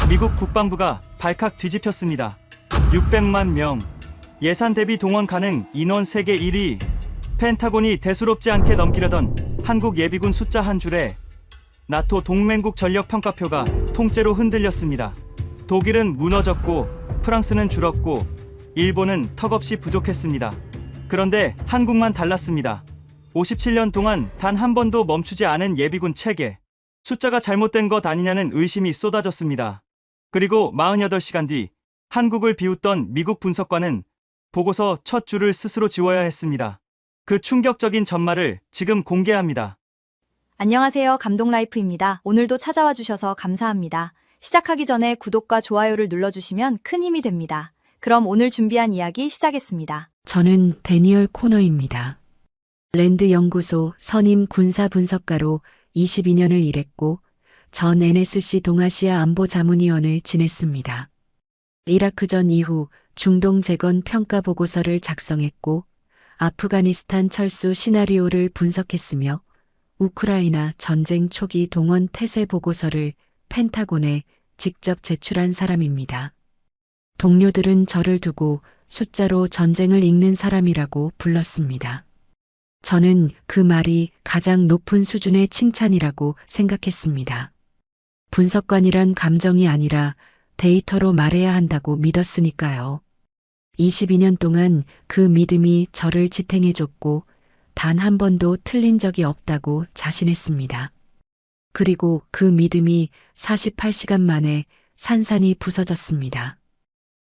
미국 국방부가 발칵 뒤집혔습니다. 600만 명. 예산 대비 동원 가능 인원 세계 1위. 펜타곤이 대수롭지 않게 넘기려던 한국 예비군 숫자 한 줄에 나토 동맹국 전력 평가표가 통째로 흔들렸습니다. 독일은 무너졌고 프랑스는 줄었고 일본은 턱없이 부족했습니다. 그런데 한국만 달랐습니다. 57년 동안 단 한 번도 멈추지 않은 예비군 체계. 숫자가 잘못된 것 아니냐는 의심이 쏟아졌습니다. 그리고 48시간 뒤 한국을 비웃던 미국 분석관은 보고서 첫 줄을 스스로 지워야 했습니다. 그 충격적인 전말을 지금 공개합니다. 안녕하세요. 감동라이프입니다. 오늘도 찾아와 주셔서 감사합니다. 시작하기 전에 구독과 좋아요를 눌러주시면 큰 힘이 됩니다. 그럼 오늘 준비한 이야기 시작했습니다. 저는 데니얼 코너입니다. 랜드 연구소 선임 군사 분석가로 22년을 일했고 전 NSC 동아시아 안보자문위원을 지냈습니다. 이라크전 이후 중동 재건 평가 보고서를 작성했고 아프가니스탄 철수 시나리오를 분석했으며 우크라이나 전쟁 초기 동원 태세 보고서를 펜타곤에 직접 제출한 사람입니다. 동료들은 저를 두고 숫자로 전쟁을 읽는 사람이라고 불렀습니다. 저는 그 말이 가장 높은 수준의 칭찬이라고 생각했습니다. 분석관이란 감정이 아니라 데이터로 말해야 한다고 믿었으니까요. 22년 동안 그 믿음이 저를 지탱해줬고 단 한 번도 틀린 적이 없다고 자신했습니다. 그리고 그 믿음이 48시간 만에 산산이 부서졌습니다.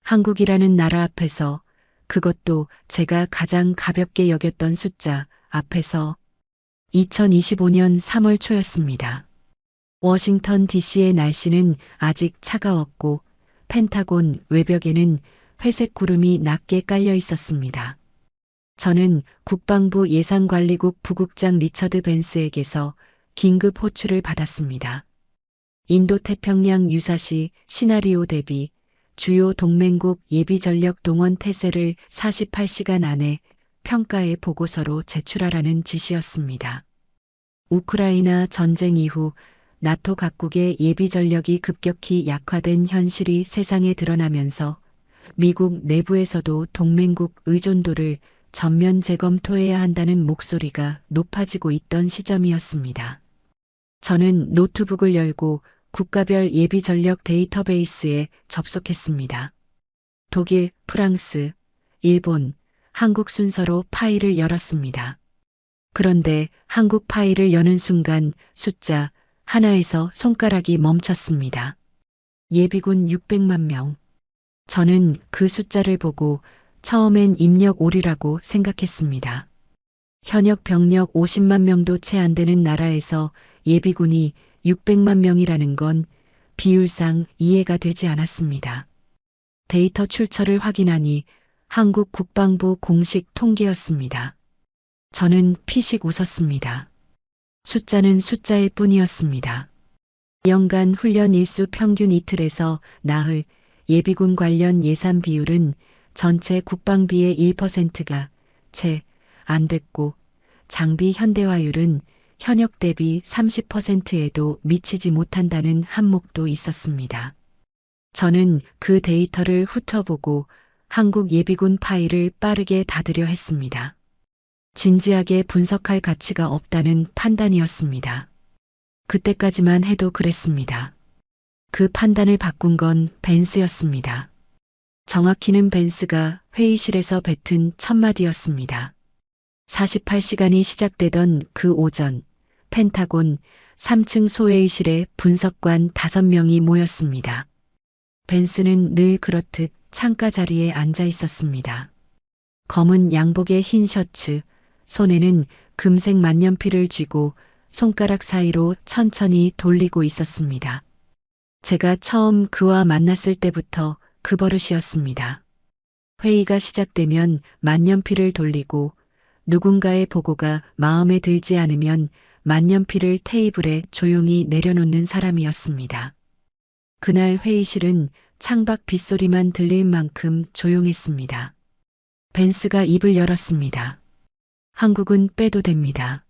한국이라는 나라 앞에서, 그것도 제가 가장 가볍게 여겼던 숫자 앞에서 2025년 3월 초였습니다. 워싱턴 DC의 날씨는 아직 차가웠고 펜타곤 외벽에는 회색 구름이 낮게 깔려 있었습니다. 저는 국방부 예산관리국 부국장 리처드 벤스에게서 긴급 호출을 받았습니다. 인도태평양 유사시 시나리오 대비 주요 동맹국 예비전력 동원 태세를 48시간 안에 평가의 보고서로 제출하라는 지시였습니다. 우크라이나 전쟁 이후 나토 각국의 예비전력이 급격히 약화된 현실이 세상에 드러나면서 미국 내부에서도 동맹국 의존도를 전면 재검토해야 한다는 목소리가 높아지고 있던 시점이었습니다. 저는 노트북을 열고 국가별 예비전력 데이터베이스에 접속했습니다. 독일, 프랑스, 일본, 한국 순서로 파일을 열었습니다. 그런데 한국 파일을 여는 순간 숫자 하나에서 손가락이 멈췄습니다. 예비군 600만 명. 저는 그 숫자를 보고 처음엔 입력 오류라고 생각했습니다. 현역 병력 50만 명도 채 안 되는 나라에서 예비군이 600만 명이라는 건 비율상 이해가 되지 않았습니다. 데이터 출처를 확인하니 한국 국방부 공식 통계였습니다. 저는 피식 웃었습니다. 숫자는 숫자일 뿐이었습니다. 연간 훈련 일수 평균 이틀에서 나흘 예비군 관련 예산 비율은 전체 국방비의 1%가 채 안 됐고 장비 현대화율은 현역 대비 30%에도 미치지 못한다는 한몫도 있었습니다. 저는 그 데이터를 훑어보고 한국 예비군 파일을 빠르게 닫으려 했습니다. 진지하게 분석할 가치가 없다는 판단이었습니다. 그때까지만 해도 그랬습니다. 그 판단을 바꾼 건 벤스였습니다. 정확히는 벤스가 회의실에서 뱉은 첫마디였습니다. 48시간이 시작되던 그 오전, 펜타곤 3층 소회의실에 분석관 5명이 모였습니다. 벤스는 늘 그렇듯 창가 자리에 앉아 있었습니다. 검은 양복에 흰 셔츠, 손에는 금색 만년필을 쥐고 손가락 사이로 천천히 돌리고 있었습니다. 제가 처음 그와 만났을 때부터 그 버릇이었습니다. 회의가 시작되면 만년필을 돌리고 누군가의 보고가 마음에 들지 않으면 만년필을 테이블에 조용히 내려놓는 사람이었습니다. 그날 회의실은 창밖 빗소리만 들릴 만큼 조용했습니다. 벤스가 입을 열었습니다. 한국은 빼도 됩니다.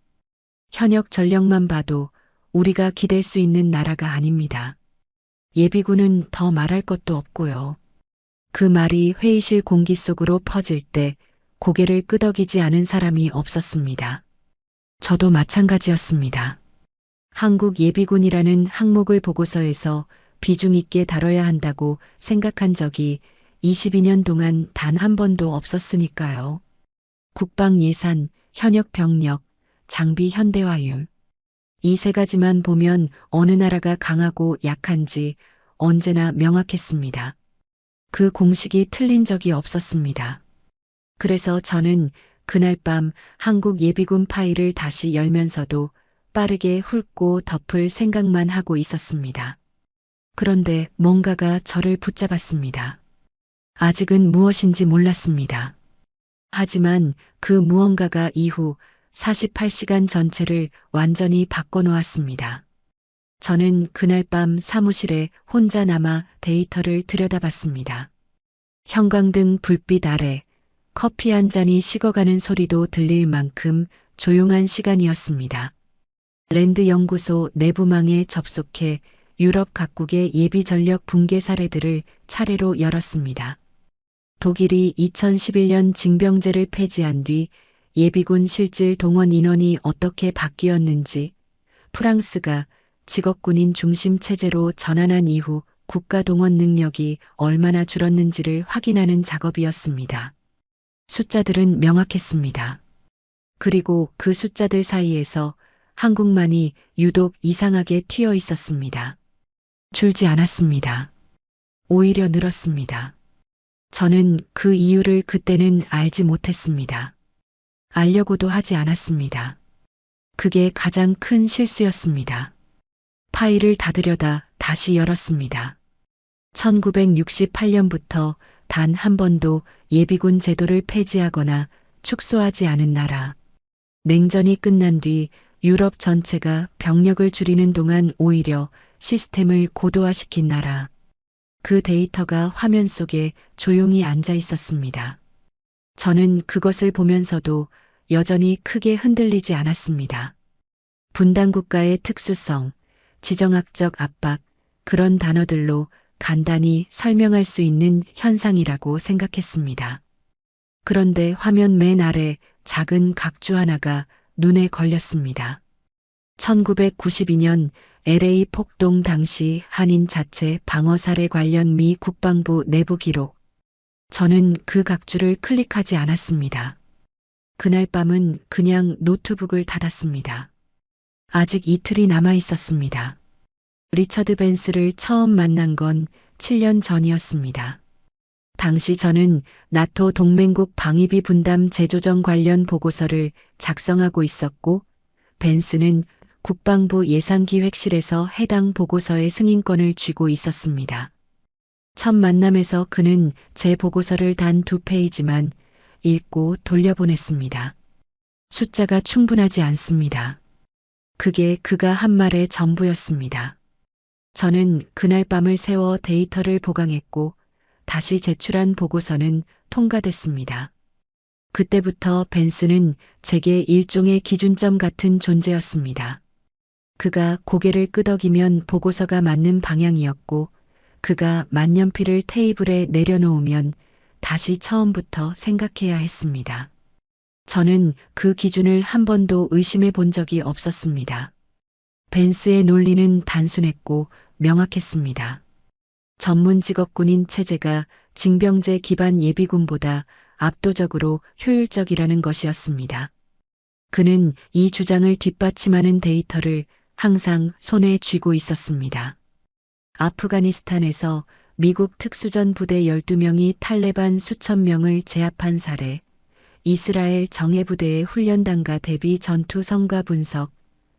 현역 전력만 봐도 우리가 기댈 수 있는 나라가 아닙니다. 예비군은 더 말할 것도 없고요. 그 말이 회의실 공기 속으로 퍼질 때 고개를 끄덕이지 않은 사람이 없었습니다. 저도 마찬가지였습니다. 한국 예비군이라는 항목을 보고서에서 비중 있게 다뤄야 한다고 생각한 적이 22년 동안 단 한 번도 없었으니까요. 국방 예산, 현역 병력, 장비 현대화율. 이 세 가지만 보면 어느 나라가 강하고 약한지 언제나 명확했습니다. 그 공식이 틀린 적이 없었습니다. 그래서 저는 그날 밤 한국 예비군 파일을 다시 열면서도 빠르게 훑고 덮을 생각만 하고 있었습니다. 그런데 뭔가가 저를 붙잡았습니다. 아직은 무엇인지 몰랐습니다. 하지만 그 무언가가 이후 48시간 전체를 완전히 바꿔놓았습니다. 저는 그날 밤 사무실에 혼자 남아 데이터를 들여다봤습니다. 형광등 불빛 아래 커피 한 잔이 식어가는 소리도 들릴 만큼 조용한 시간이었습니다. 랜드 연구소 내부망에 접속해 유럽 각국의 예비 전력 붕괴 사례들을 차례로 열었습니다. 독일이 2011년 징병제를 폐지한 뒤 예비군 실질 동원 인원이 어떻게 바뀌었는지, 프랑스가 직업군인 중심 체제로 전환한 이후 국가 동원 능력이 얼마나 줄었는지를 확인하는 작업이었습니다. 숫자들은 명확했습니다. 그리고 그 숫자들 사이에서 한국만이 유독 이상하게 튀어 있었습니다. 줄지 않았습니다. 오히려 늘었습니다. 저는 그 이유를 그때는 알지 못했습니다. 알려고도 하지 않았습니다. 그게 가장 큰 실수였습니다. 파일을 닫으려다 다시 열었습니다. 1968년부터 단 한 번도 예비군 제도를 폐지하거나 축소하지 않은 나라. 냉전이 끝난 뒤 유럽 전체가 병력을 줄이는 동안 오히려 시스템을 고도화시킨 나라. 그 데이터가 화면 속에 조용히 앉아 있었습니다. 저는 그것을 보면서도 여전히 크게 흔들리지 않았습니다. 분단국가의 특수성, 지정학적 압박, 그런 단어들로 간단히 설명할 수 있는 현상이라고 생각했습니다. 그런데 화면 맨 아래 작은 각주 하나가 눈에 걸렸습니다. 1992년 LA 폭동 당시 한인 자체 방어 사례 관련 미 국방부 내부 기록. 저는 그 각주를 클릭하지 않았습니다. 그날 밤은 그냥 노트북을 닫았습니다. 아직 이틀이 남아 있었습니다. 리처드 벤스를 처음 만난 건 7년 전이었습니다. 당시 저는 나토 동맹국 방위비 분담 재조정 관련 보고서를 작성하고 있었고, 벤스는 국방부 예산기획실에서 해당 보고서의 승인권을 쥐고 있었습니다. 첫 만남에서 그는 제 보고서를 단 2페이지만 읽고 돌려보냈습니다. 숫자가 충분하지 않습니다. 그게 그가 한 말의 전부였습니다. 저는 그날 밤을 새워 데이터를 보강했고 다시 제출한 보고서는 통과됐습니다. 그때부터 벤스는 제게 일종의 기준점 같은 존재였습니다. 그가 고개를 끄덕이면 보고서가 맞는 방향이었고, 그가 만년필을 테이블에 내려놓으면 다시 처음부터 생각해야 했습니다. 저는 그 기준을 한 번도 의심해 본 적이 없었습니다. 벤스의 논리는 단순했고 명확했습니다. 전문 직업군인 체제가 징병제 기반 예비군보다 압도적으로 효율적이라는 것이었습니다. 그는 이 주장을 뒷받침하는 데이터를 항상 손에 쥐고 있었습니다. 아프가니스탄에서 미국 특수전 부대 12명이 탈레반 수천 명을 제압한 사례, 이스라엘 정예부대의 훈련단과 대비 전투 성과 분석,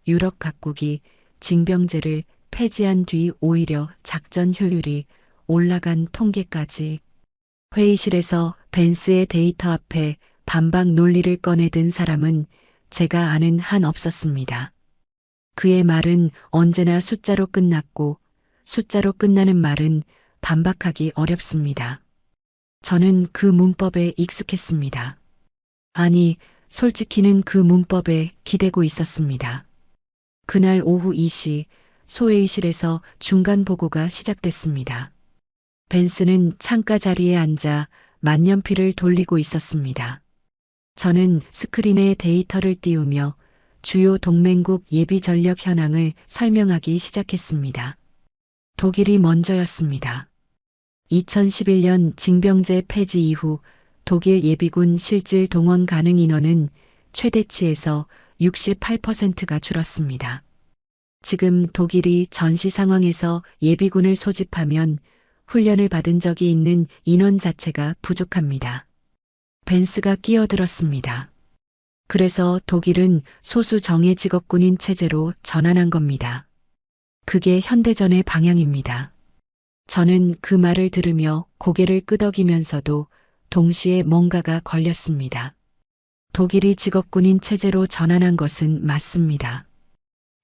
유럽 각국이 징병제를 폐지한 뒤 오히려 작전 효율이 올라간 통계까지. 회의실에서 벤스의 데이터 앞에 반박 논리를 꺼내든 사람은 제가 아는 한 없었습니다. 그의 말은 언제나 숫자로 끝났고, 숫자로 끝나는 말은 반박하기 어렵습니다. 저는 그 문법에 익숙했습니다. 아니, 솔직히는 그 문법에 기대고 있었습니다. 그날 오후 2시 소회의실에서 중간 보고가 시작됐습니다. 벤스는 창가 자리에 앉아 만년필을 돌리고 있었습니다. 저는 스크린에 데이터를 띄우며 주요 동맹국 예비 전력 현황을 설명하기 시작했습니다. 독일이 먼저였습니다. 2011년 징병제 폐지 이후 독일 예비군 실질 동원 가능 인원은 최대치에서 68%가 줄었습니다. 지금 독일이 전시 상황에서 예비군을 소집하면 훈련을 받은 적이 있는 인원 자체가 부족합니다. 벤스가 끼어들었습니다. 그래서 독일은 소수 정예 직업군인 체제로 전환한 겁니다. 그게 현대전의 방향입니다. 저는 그 말을 들으며 고개를 끄덕이면서도 동시에 뭔가가 걸렸습니다. 독일이 직업군인 체제로 전환한 것은 맞습니다.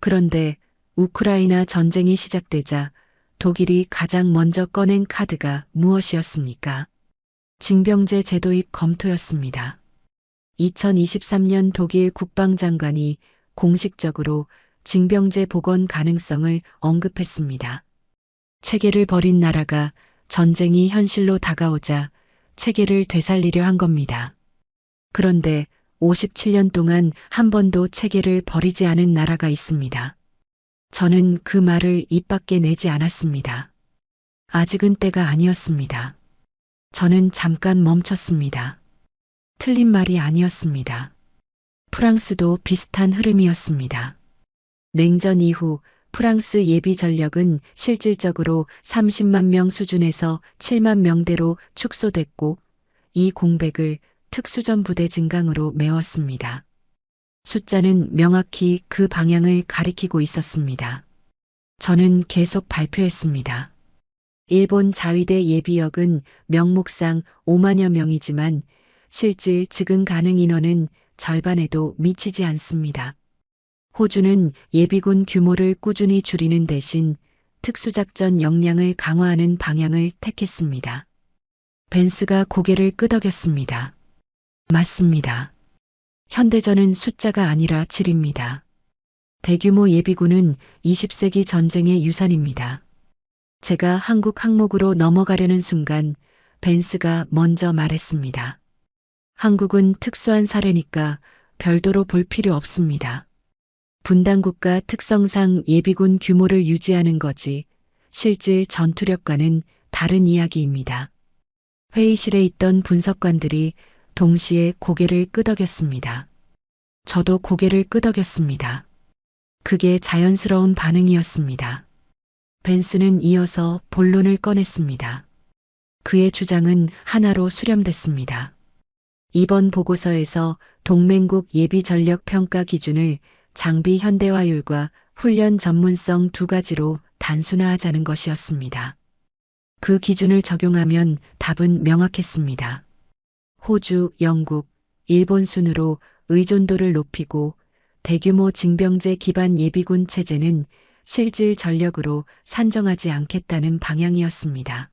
그런데 우크라이나 전쟁이 시작되자 독일이 가장 먼저 꺼낸 카드가 무엇이었습니까? 징병제 제도입 검토였습니다. 2023년 독일 국방장관이 공식적으로 징병제 복원 가능성을 언급했습니다. 체계를 버린 나라가 전쟁이 현실로 다가오자 체계를 되살리려 한 겁니다. 그런데 57년 동안 한 번도 체계를 버리지 않은 나라가 있습니다. 저는 그 말을 입 밖에 내지 않았습니다. 아직은 때가 아니었습니다. 저는 잠깐 멈췄습니다. 틀린 말이 아니었습니다. 프랑스도 비슷한 흐름이었습니다. 냉전 이후 프랑스 예비 전력은 실질적으로 30만 명 수준에서 7만 명대로 축소됐고 이 공백을 특수전 부대 증강으로 메웠습니다. 숫자는 명확히 그 방향을 가리키고 있었습니다. 저는 계속 발표했습니다. 일본 자위대 예비역은 명목상 5만여 명이지만 실질 즉응 가능 인원은 절반에도 미치지 않습니다. 호주는 예비군 규모를 꾸준히 줄이는 대신 특수작전 역량을 강화하는 방향을 택했습니다. 벤스가 고개를 끄덕였습니다. 맞습니다. 현대전은 숫자가 아니라 질입니다. 대규모 예비군은 20세기 전쟁의 유산입니다. 제가 한국 항목으로 넘어가려는 순간 벤스가 먼저 말했습니다. 한국은 특수한 사례니까 별도로 볼 필요 없습니다. 분단국가 특성상 예비군 규모를 유지하는 거지 실질 전투력과는 다른 이야기입니다. 회의실에 있던 분석관들이 동시에 고개를 끄덕였습니다. 저도 고개를 끄덕였습니다. 그게 자연스러운 반응이었습니다. 벤스는 이어서 본론을 꺼냈습니다. 그의 주장은 하나로 수렴됐습니다. 이번 보고서에서 동맹국 예비 전력 평가 기준을 장비 현대화율과 훈련 전문성 두 가지로 단순화하자는 것이었습니다. 그 기준을 적용하면 답은 명확했습니다. 호주, 영국, 일본 순으로 의존도를 높이고 대규모 징병제 기반 예비군 체제는 실질 전력으로 산정하지 않겠다는 방향이었습니다.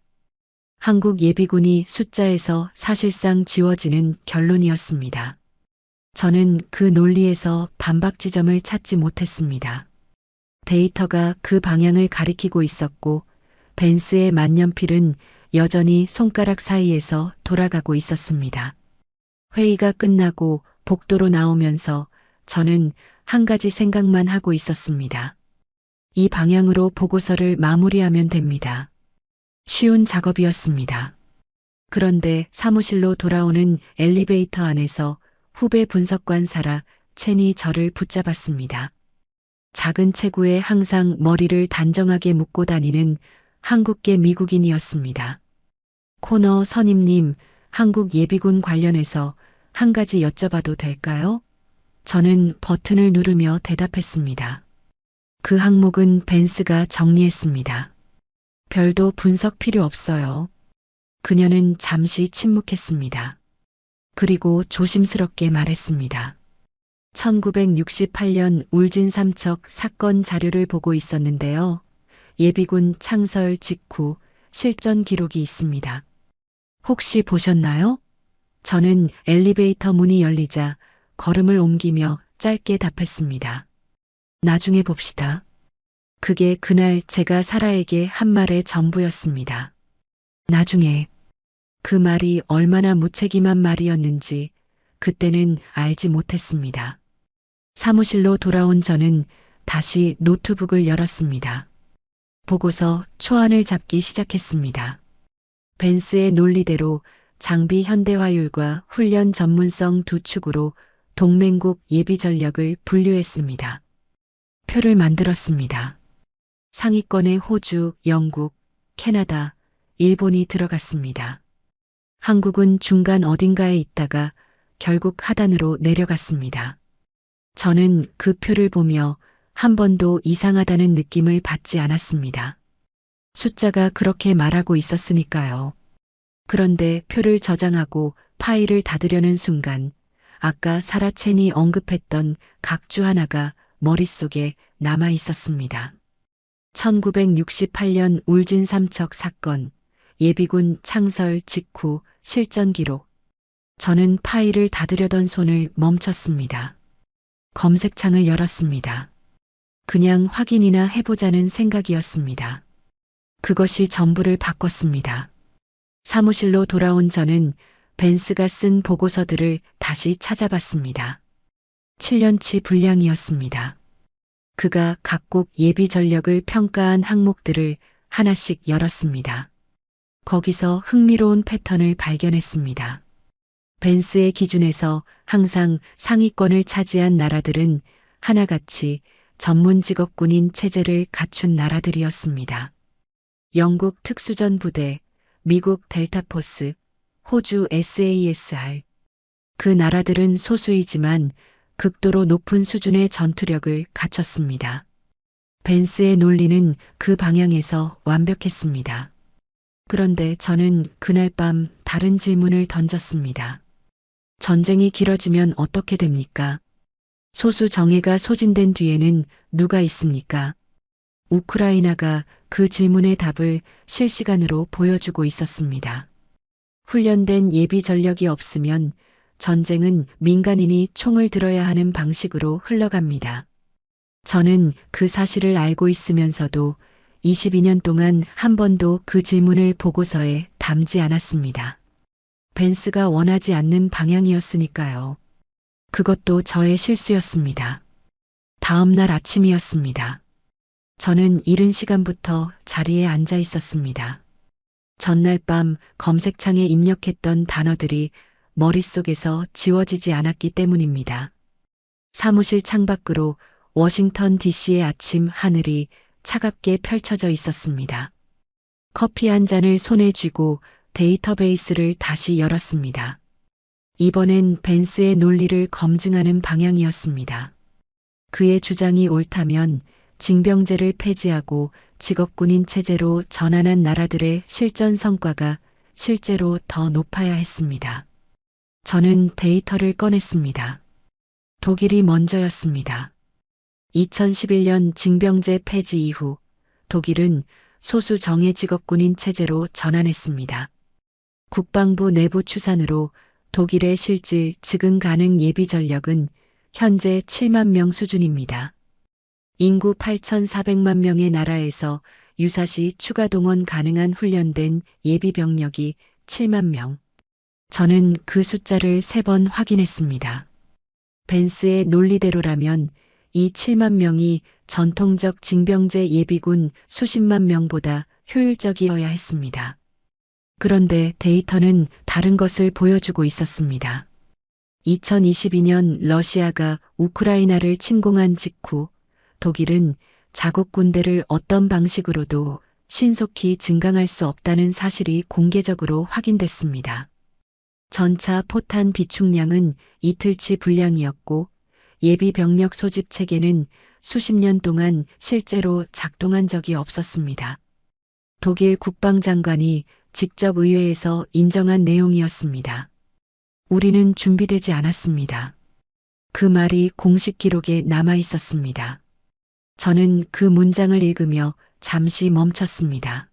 한국 예비군이 숫자에서 사실상 지워지는 결론이었습니다. 저는 그 논리에서 반박 지점을 찾지 못했습니다. 데이터가 그 방향을 가리키고 있었고 벤스의 만년필은 여전히 손가락 사이에서 돌아가고 있었습니다. 회의가 끝나고 복도로 나오면서 저는 한 가지 생각만 하고 있었습니다. 이 방향으로 보고서를 마무리하면 됩니다. 쉬운 작업이었습니다. 그런데 사무실로 돌아오는 엘리베이터 안에서 후배 분석관 사라 첸이 저를 붙잡았습니다. 작은 체구에 항상 머리를 단정하게 묶고 다니는 한국계 미국인이었습니다. 코너 선임님, 한국 예비군 관련해서 한 가지 여쭤봐도 될까요? 저는 버튼을 누르며 대답했습니다. 그 항목은 벤스가 정리했습니다. 별도 분석 필요 없어요. 그녀는 잠시 침묵했습니다. 그리고 조심스럽게 말했습니다. 1968년 울진 삼척 사건 자료를 보고 있었는데요. 예비군 창설 직후 실전 기록이 있습니다. 혹시 보셨나요? 저는 엘리베이터 문이 열리자 걸음을 옮기며 짧게 답했습니다. 나중에 봅시다. 그게 그날 제가 사라에게 한 말의 전부였습니다. 나중에 그 말이 얼마나 무책임한 말이었는지 그때는 알지 못했습니다. 사무실로 돌아온 저는 다시 노트북을 열었습니다. 보고서 초안을 잡기 시작했습니다. 벤스의 논리대로 장비 현대화율과 훈련 전문성 두 축으로 동맹국 예비 전력을 분류했습니다. 표를 만들었습니다. 상위권에 호주, 영국, 캐나다, 일본이 들어갔습니다. 한국은 중간 어딘가에 있다가 결국 하단으로 내려갔습니다. 저는 그 표를 보며 한 번도 이상하다는 느낌을 받지 않았습니다. 숫자가 그렇게 말하고 있었으니까요. 그런데 표를 저장하고 파일을 닫으려는 순간 아까 사라첸이 언급했던 각주 하나가 머릿속에 남아 있었습니다. 1968년 울진 삼척 사건, 예비군 창설 직후 실전 기록. 저는 파일을 닫으려던 손을 멈췄습니다. 검색창을 열었습니다. 그냥 확인이나 해보자는 생각이었습니다. 그것이 전부를 바꿨습니다. 사무실로 돌아온 저는 벤스가 쓴 보고서들을 다시 찾아봤습니다. 7년치 분량이었습니다. 그가 각국 예비 전력을 평가한 항목들을 하나씩 열었습니다. 거기서 흥미로운 패턴을 발견했습니다. 벤스의 기준에서 항상 상위권을 차지한 나라들은 하나같이 전문 직업군인 체제를 갖춘 나라들이었습니다. 영국 특수전 부대, 미국 델타포스, 호주 SASR. 그 나라들은 소수이지만 극도로 높은 수준의 전투력을 갖췄습니다. 벤스의 논리는 그 방향에서 완벽했습니다. 그런데 저는 그날 밤 다른 질문을 던졌습니다. 전쟁이 길어지면 어떻게 됩니까? 소수 정예가 소진된 뒤에는 누가 있습니까? 우크라이나가 그 질문의 답을 실시간으로 보여주고 있었습니다. 훈련된 예비 전력이 없으면 전쟁은 민간인이 총을 들어야 하는 방식으로 흘러갑니다. 저는 그 사실을 알고 있으면서도 22년 동안 한 번도 그 질문을 보고서에 담지 않았습니다. 벤스가 원하지 않는 방향이었으니까요. 그것도 저의 실수였습니다. 다음 날 아침이었습니다. 저는 이른 시간부터 자리에 앉아 있었습니다. 전날 밤 검색창에 입력했던 단어들이 머릿속에서 지워지지 않았기 때문입니다. 사무실 창밖으로 워싱턴 DC의 아침 하늘이 차갑게 펼쳐져 있었습니다. 커피 한 잔을 손에 쥐고 데이터베이스를 다시 열었습니다. 이번엔 벤스의 논리를 검증하는 방향이었습니다. 그의 주장이 옳다면 징병제를 폐지하고 직업군인 체제로 전환한 나라들의 실전 성과가 실제로 더 높아야 했습니다. 저는 데이터를 꺼냈습니다. 독일이 먼저였습니다. 2011년 징병제 폐지 이후 독일은 소수 정예 직업군인 체제로 전환했습니다. 국방부 내부 추산으로 독일의 실질 즉응 가능 예비 전력은 현재 7만 명 수준입니다. 인구 8,400만 명의 나라에서 유사시 추가 동원 가능한 훈련된 예비 병력이 7만 명. 저는 그 숫자를 3번 확인했습니다. 벤스의 논리대로라면 이 7만 명이 전통적 징병제 예비군 수십만 명보다 효율적이어야 했습니다. 그런데 데이터는 다른 것을 보여주고 있었습니다. 2022년 러시아가 우크라이나를 침공한 직후 독일은 자국 군대를 어떤 방식으로도 신속히 증강할 수 없다는 사실이 공개적으로 확인됐습니다. 전차 포탄 비축량은 이틀치 분량이었고 예비 병력 소집 체계는 수십 년 동안 실제로 작동한 적이 없었습니다. 독일 국방장관이 직접 의회에서 인정한 내용이었습니다. 우리는 준비되지 않았습니다. 그 말이 공식 기록에 남아 있었습니다. 저는 그 문장을 읽으며 잠시 멈췄습니다.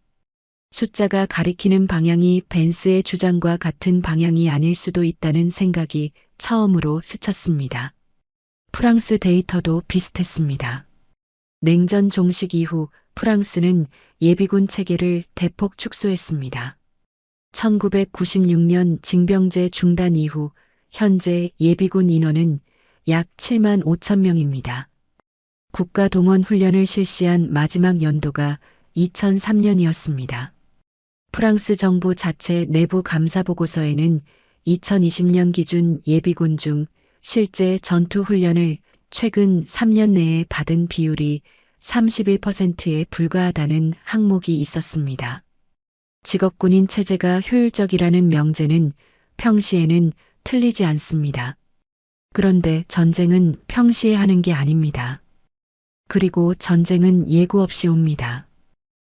숫자가 가리키는 방향이 벤스의 주장과 같은 방향이 아닐 수도 있다는 생각이 처음으로 스쳤습니다. 프랑스 데이터도 비슷했습니다. 냉전 종식 이후 프랑스는 예비군 체계를 대폭 축소했습니다. 1996년 징병제 중단 이후 현재 예비군 인원은 약 7만 5천 명입니다. 국가 동원 훈련을 실시한 마지막 연도가 2003년이었습니다. 프랑스 정부 자체 내부 감사 보고서에는 2020년 기준 예비군 중 실제 전투 훈련을 최근 3년 내에 받은 비율이 31%에 불과하다는 항목이 있었습니다. 직업군인 체제가 효율적이라는 명제는 평시에는 틀리지 않습니다. 그런데 전쟁은 평시에 하는 게 아닙니다. 그리고 전쟁은 예고 없이 옵니다.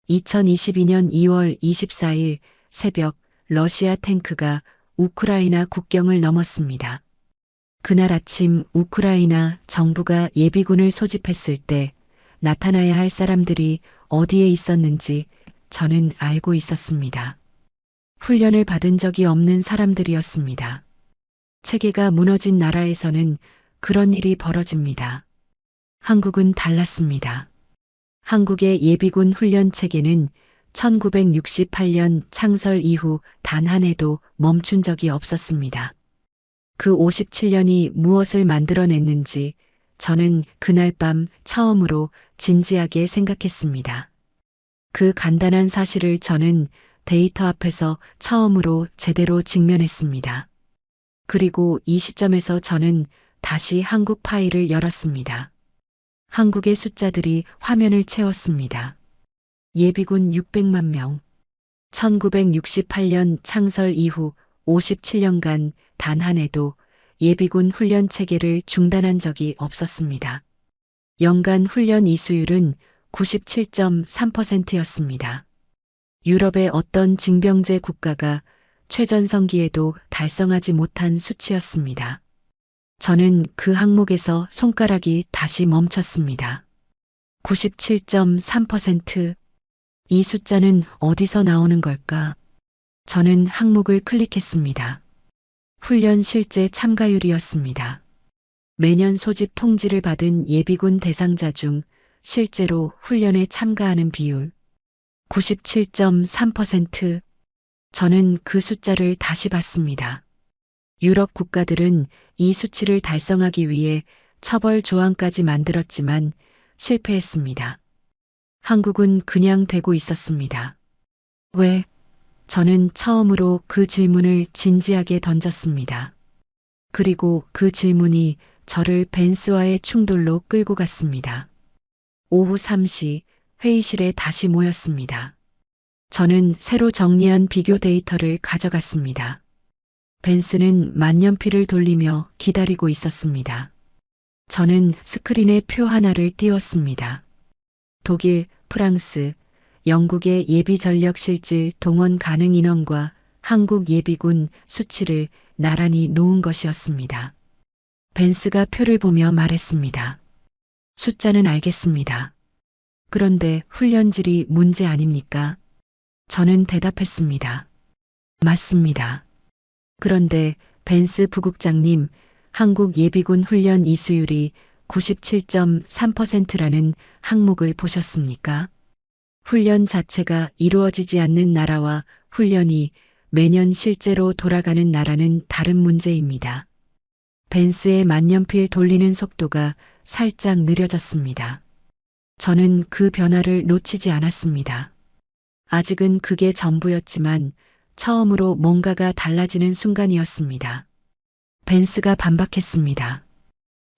2022년 2월 24일 새벽 러시아 탱크가 우크라이나 국경을 넘었습니다. 그날 아침 우크라이나 정부가 예비군을 소집했을 때 나타나야 할 사람들이 어디에 있었는지 저는 알고 있었습니다. 훈련을 받은 적이 없는 사람들이었습니다. 체계가 무너진 나라에서는 그런 일이 벌어집니다. 한국은 달랐습니다. 한국의 예비군 훈련 체계는 1968년 창설 이후 단 한 해도 멈춘 적이 없었습니다. 그 57년이 무엇을 만들어냈는지 저는 그날 밤 처음으로 진지하게 생각했습니다. 그 간단한 사실을 저는 데이터 앞에서 처음으로 제대로 직면했습니다. 그리고 이 시점에서 저는 다시 한국 파일을 열었습니다. 한국의 숫자들이 화면을 채웠습니다. 예비군 600만 명. 1968년 창설 이후 57년간 단 한 해도 예비군 훈련 체계를 중단한 적이 없었습니다. 연간 훈련 이수율은 97.3%였습니다. 유럽의 어떤 징병제 국가가 최전성기에도 달성하지 못한 수치였습니다. 저는 그 항목에서 손가락이 다시 멈췄습니다. 97.3%. 이 숫자는 어디서 나오는 걸까? 저는 항목을 클릭했습니다. 훈련 실제 참가율이었습니다. 매년 소집 통지를 받은 예비군 대상자 중 실제로 훈련에 참가하는 비율 97.3%. 저는 그 숫자를 다시 봤습니다. 유럽 국가들은 이 수치를 달성하기 위해 처벌 조항까지 만들었지만 실패했습니다. 한국은 그냥 되고 있었습니다. 왜? 저는 처음으로 그 질문을 진지하게 던졌습니다. 그리고 그 질문이 저를 벤스와의 충돌로 끌고 갔습니다. 오후 3시 회의실에 다시 모였습니다. 저는 새로 정리한 비교 데이터를 가져갔습니다. 벤스는 만년필을 돌리며 기다리고 있었습니다. 저는 스크린에 표 하나를 띄웠습니다. 독일, 프랑스, 영국의 예비 전력 실질 동원 가능 인원과 한국 예비군 수치를 나란히 놓은 것이었습니다. 벤스가 표를 보며 말했습니다. 숫자는 알겠습니다. 그런데 훈련질이 문제 아닙니까? 저는 대답했습니다. 맞습니다. 그런데 벤스 부국장님, 한국 예비군 훈련 이수율이 97.3%라는 항목을 보셨습니까? 훈련 자체가 이루어지지 않는 나라와 훈련이 매년 실제로 돌아가는 나라는 다른 문제입니다. 벤스의 만년필 돌리는 속도가 살짝 느려졌습니다. 저는 그 변화를 놓치지 않았습니다. 아직은 그게 전부였지만 처음으로 뭔가가 달라지는 순간이었습니다. 벤스가 반박했습니다.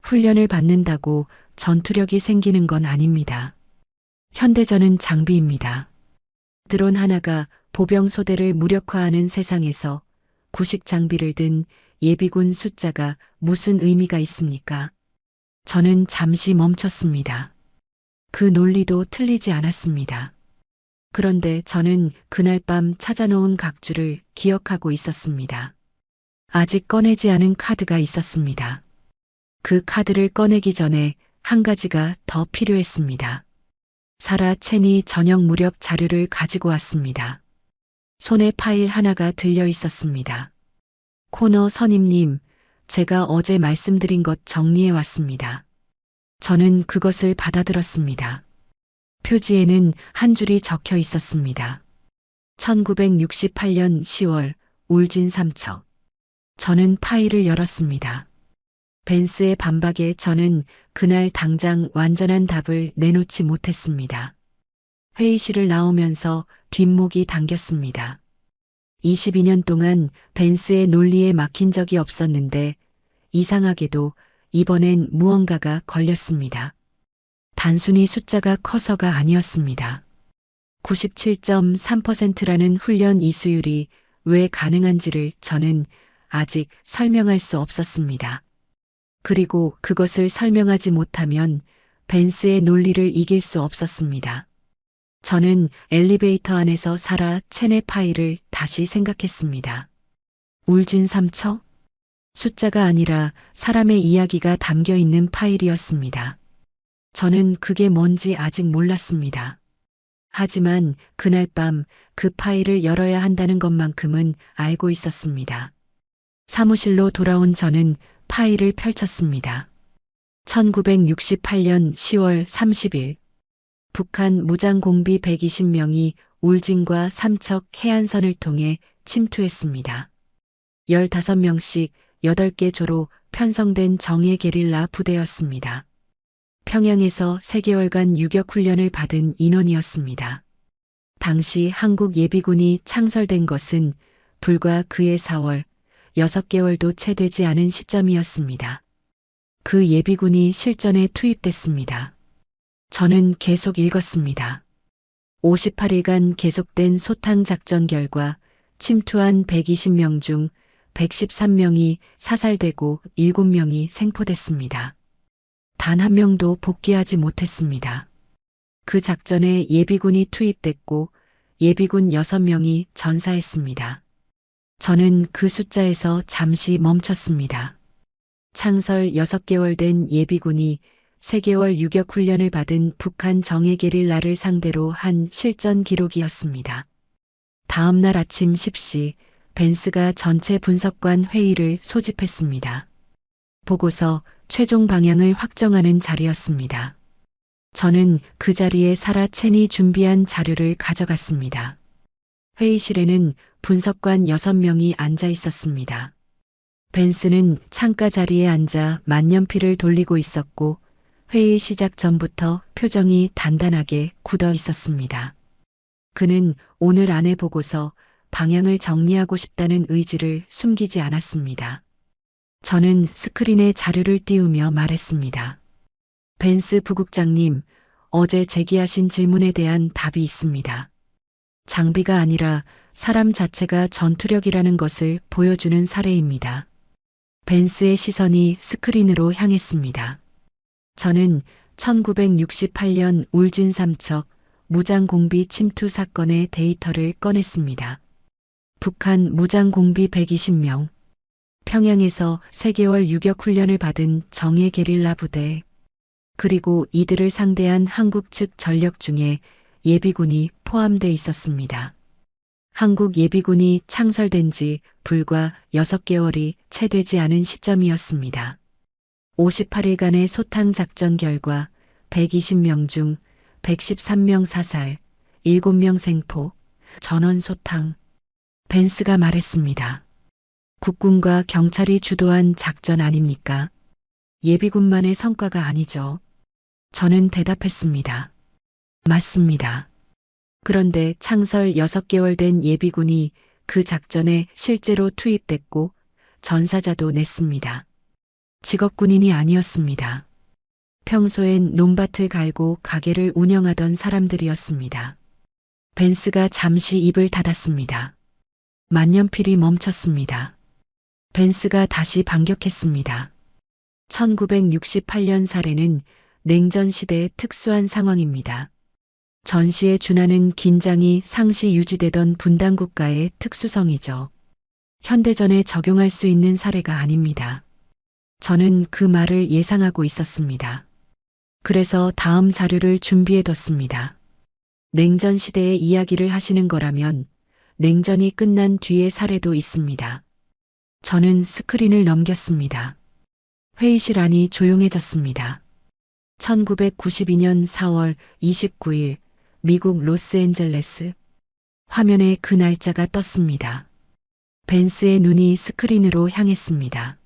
훈련을 받는다고 전투력이 생기는 건 아닙니다. 현대전은 장비입니다. 드론 하나가 보병 소대를 무력화하는 세상에서 구식 장비를 든 예비군 숫자가 무슨 의미가 있습니까? 저는 잠시 멈췄습니다. 그 논리도 틀리지 않았습니다. 그런데 저는 그날 밤 찾아놓은 각주를 기억하고 있었습니다. 아직 꺼내지 않은 카드가 있었습니다. 그 카드를 꺼내기 전에 한 가지가 더 필요했습니다. 사라 첸이 저녁 무렵 자료를 가지고 왔습니다. 손에 파일 하나가 들려 있었습니다. 코너 선임님, 제가 어제 말씀드린 것 정리해 왔습니다. 저는 그것을 받아들었습니다. 표지에는 한 줄이 적혀 있었습니다. 1968년 10월 울진 삼척. 저는 파일을 열었습니다. 벤스의 반박에 저는 그날 당장 완전한 답을 내놓지 못했습니다. 회의실을 나오면서 뒷목이 당겼습니다. 22년 동안 벤스의 논리에 막힌 적이 없었는데 이상하게도 이번엔 무언가가 걸렸습니다. 단순히 숫자가 커서가 아니었습니다. 97.3%라는 훈련 이수율이 왜 가능한지를 저는 아직 설명할 수 없었습니다. 그리고 그것을 설명하지 못하면 벤스의 논리를 이길 수 없었습니다. 저는 엘리베이터 안에서 살아 체내 파일을 다시 생각했습니다. 울진 삼척? 숫자가 아니라 사람의 이야기가 담겨 있는 파일이었습니다. 저는 그게 뭔지 아직 몰랐습니다. 하지만 그날 밤 그 파일을 열어야 한다는 것만큼은 알고 있었습니다. 사무실로 돌아온 저는 파일을 펼쳤습니다. 1968년 10월 30일 북한 무장공비 120명이 울진과 삼척 해안선을 통해 침투했습니다. 15명씩 8개 조로 편성된 정예 게릴라 부대였습니다. 평양에서 3개월간 유격 훈련을 받은 인원이었습니다. 당시 한국 예비군이 창설된 것은 불과 그해 4월, 6개월도 채 되지 않은 시점이었습니다. 그 예비군이 실전에 투입됐습니다. 저는 계속 읽었습니다. 58일간 계속된 소탕 작전 결과 침투한 120명 중 113명이 사살되고 7명이 생포됐습니다. 단 한 명도 복귀하지 못했습니다. 그 작전에 예비군이 투입됐고 예비군 6명이 전사했습니다. 저는 그 숫자에서 잠시 멈췄습니다. 창설 6개월 된 예비군이 3개월 유격 훈련을 받은 북한 정예 게릴라를 상대로 한 실전 기록이었습니다. 다음 날 아침 10시 벤스가 전체 분석관 회의를 소집했습니다. 보고서 최종 방향을 확정하는 자리였습니다. 저는 그 자리에 사라 첸이 준비한 자료를 가져갔습니다. 회의실에는 분석관 6명이 앉아 있었습니다. 벤스는 창가 자리에 앉아 만년필을 돌리고 있었고 회의 시작 전부터 표정이 단단하게 굳어 있었습니다. 그는 오늘 안에 보고서 방향을 정리하고 싶다는 의지를 숨기지 않았습니다. 저는 스크린에 자료를 띄우며 말했습니다. 벤스 부국장님, 어제 제기하신 질문에 대한 답이 있습니다. 장비가 아니라 사람 자체가 전투력이라는 것을 보여주는 사례입니다. 벤스의 시선이 스크린으로 향했습니다. 저는 1968년 울진 삼척 무장공비 침투 사건의 데이터를 꺼냈습니다. 북한 무장공비 120명, 평양에서 3개월 유격 훈련을 받은 정예 게릴라 부대, 그리고 이들을 상대한 한국 측 전력 중에 예비군이 포함돼 있었습니다. 한국 예비군이 창설된 지 불과 6개월이 채 되지 않은 시점이었습니다. 58일간의 소탕 작전 결과 120명 중 113명 사살, 7명 생포, 전원 소탕. 벤스가 말했습니다. 국군과 경찰이 주도한 작전 아닙니까? 예비군만의 성과가 아니죠. 저는 대답했습니다. 맞습니다. 그런데 창설 6개월 된 예비군이 그 작전에 실제로 투입됐고 전사자도 냈습니다. 직업군인이 아니었습니다. 평소엔 논밭을 갈고 가게를 운영하던 사람들이었습니다. 벤스가 잠시 입을 닫았습니다. 만년필이 멈췄습니다. 벤스가 다시 반격했습니다. 1968년 사례는 냉전 시대의 특수한 상황입니다. 전시에 준하는 긴장이 상시 유지되던 분단 국가의 특수성이죠. 현대전에 적용할 수 있는 사례가 아닙니다. 저는 그 말을 예상하고 있었습니다. 그래서 다음 자료를 준비해뒀습니다. 냉전 시대의 이야기를 하시는 거라면 냉전이 끝난 뒤의 사례도 있습니다. 저는 스크린을 넘겼습니다. 회의실 안이 조용해졌습니다. 1992년 4월 29일 미국 로스앤젤레스. 화면에 그 날짜가 떴습니다. 벤스의 눈이 스크린으로 향했습니다.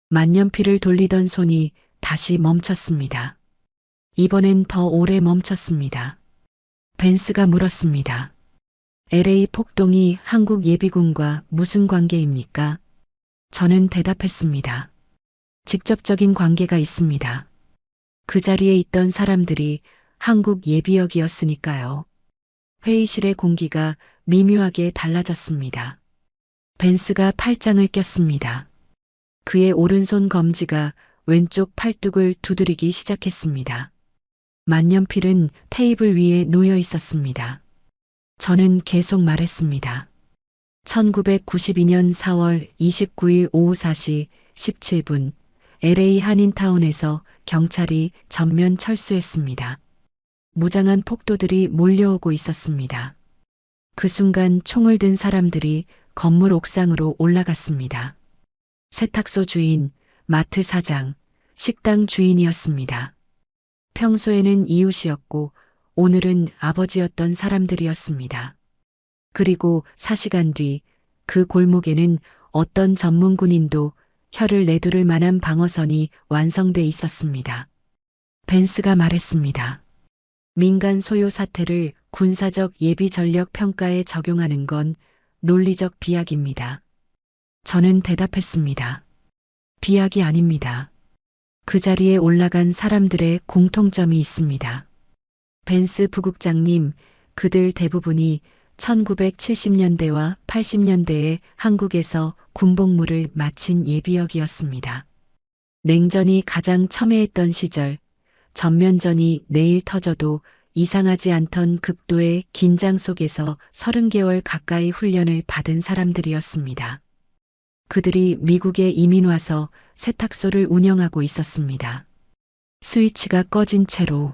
만년필을 돌리던 손이 다시 멈췄습니다. 이번엔 더 오래 멈췄습니다. 벤스가 물었습니다. LA 폭동이 한국 예비군과 무슨 관계입니까? 저는 대답했습니다. 직접적인 관계가 있습니다. 그 자리에 있던 사람들이 한국 예비역이었으니까요. 회의실의 공기가 미묘하게 달라졌습니다. 벤스가 팔짱을 꼈습니다. 그의 오른손 검지가 왼쪽 팔뚝을 두드리기 시작했습니다. 만년필은 테이블 위에 놓여 있었습니다. 저는 계속 말했습니다. 1992년 4월 29일 오후 4시 17분 LA 한인타운에서 경찰이 전면 철수했습니다. 무장한 폭도들이 몰려오고 있었습니다. 그 순간 총을 든 사람들이 건물 옥상으로 올라갔습니다. 세탁소 주인, 마트 사장, 식당 주인이었습니다. 평소에는 이웃이었고 오늘은 아버지였던 사람들이었습니다. 그리고 4시간 뒤 그 골목에는 어떤 전문 군인도 혀를 내두를 만한 방어선이 완성돼 있었습니다. 벤스가 말했습니다. 민간 소요 사태를 군사적 예비 전력 평가에 적용하는 건 논리적 비약입니다. 저는 대답했습니다. 비약이 아닙니다. 그 자리에 올라간 사람들의 공통점이 있습니다. 벤스 부국장님, 그들 대부분이 1970년대와 80년대에 한국에서 군복무를 마친 예비역이었습니다. 냉전이 가장 첨예했던 시절, 전면전이 내일 터져도 이상하지 않던 극도의 긴장 속에서 30개월 가까이 훈련을 받은 사람들이었습니다. 그들이 미국에 이민 와서 세탁소를 운영하고 있었습니다. 스위치가 꺼진 채로.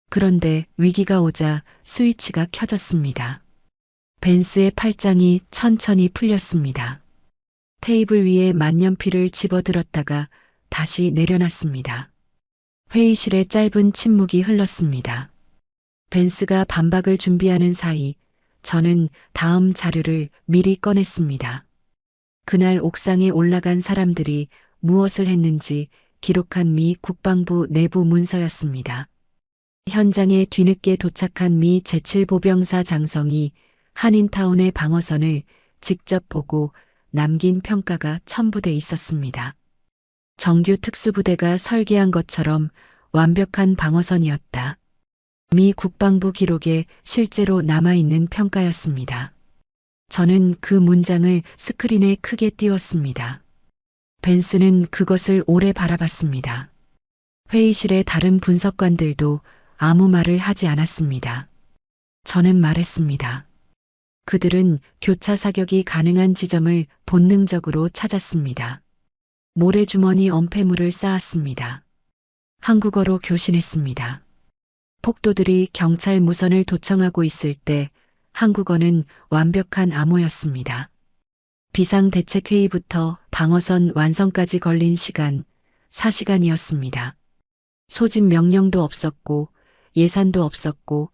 그런데 위기가 오자 스위치가 켜졌습니다. 벤스의 팔짱이 천천히 풀렸습니다. 테이블 위에 만년필을 집어들었다가 다시 내려놨습니다. 회의실에 짧은 침묵이 흘렀습니다. 벤스가 반박을 준비하는 사이 저는 다음 자료를 미리 꺼냈습니다. 그날 옥상에 올라간 사람들이 무엇을 했는지 기록한 미 국방부 내부 문서였습니다. 현장에 뒤늦게 도착한 미 제7보병사 장성이 한인타운의 방어선을 직접 보고 남긴 평가가 첨부돼 있었습니다. 정규 특수부대가 설계한 것처럼 완벽한 방어선이었다. 미 국방부 기록에 실제로 남아있는 평가였습니다. 저는 그 문장을 스크린에 크게 띄웠습니다. 벤스는 그것을 오래 바라봤습니다. 회의실의 다른 분석관들도 아무 말을 하지 않았습니다. 저는 말했습니다. 그들은 교차 사격이 가능한 지점을 본능적으로 찾았습니다. 모래주머니 엄폐물을 쌓았습니다. 한국어로 교신했습니다. 폭도들이 경찰 무선을 도청하고 있을 때 한국어는 완벽한 암호였습니다. 비상대책회의부터 방어선 완성까지 걸린 시간 4시간이었습니다. 소집 명령도 없었고 예산도 없었고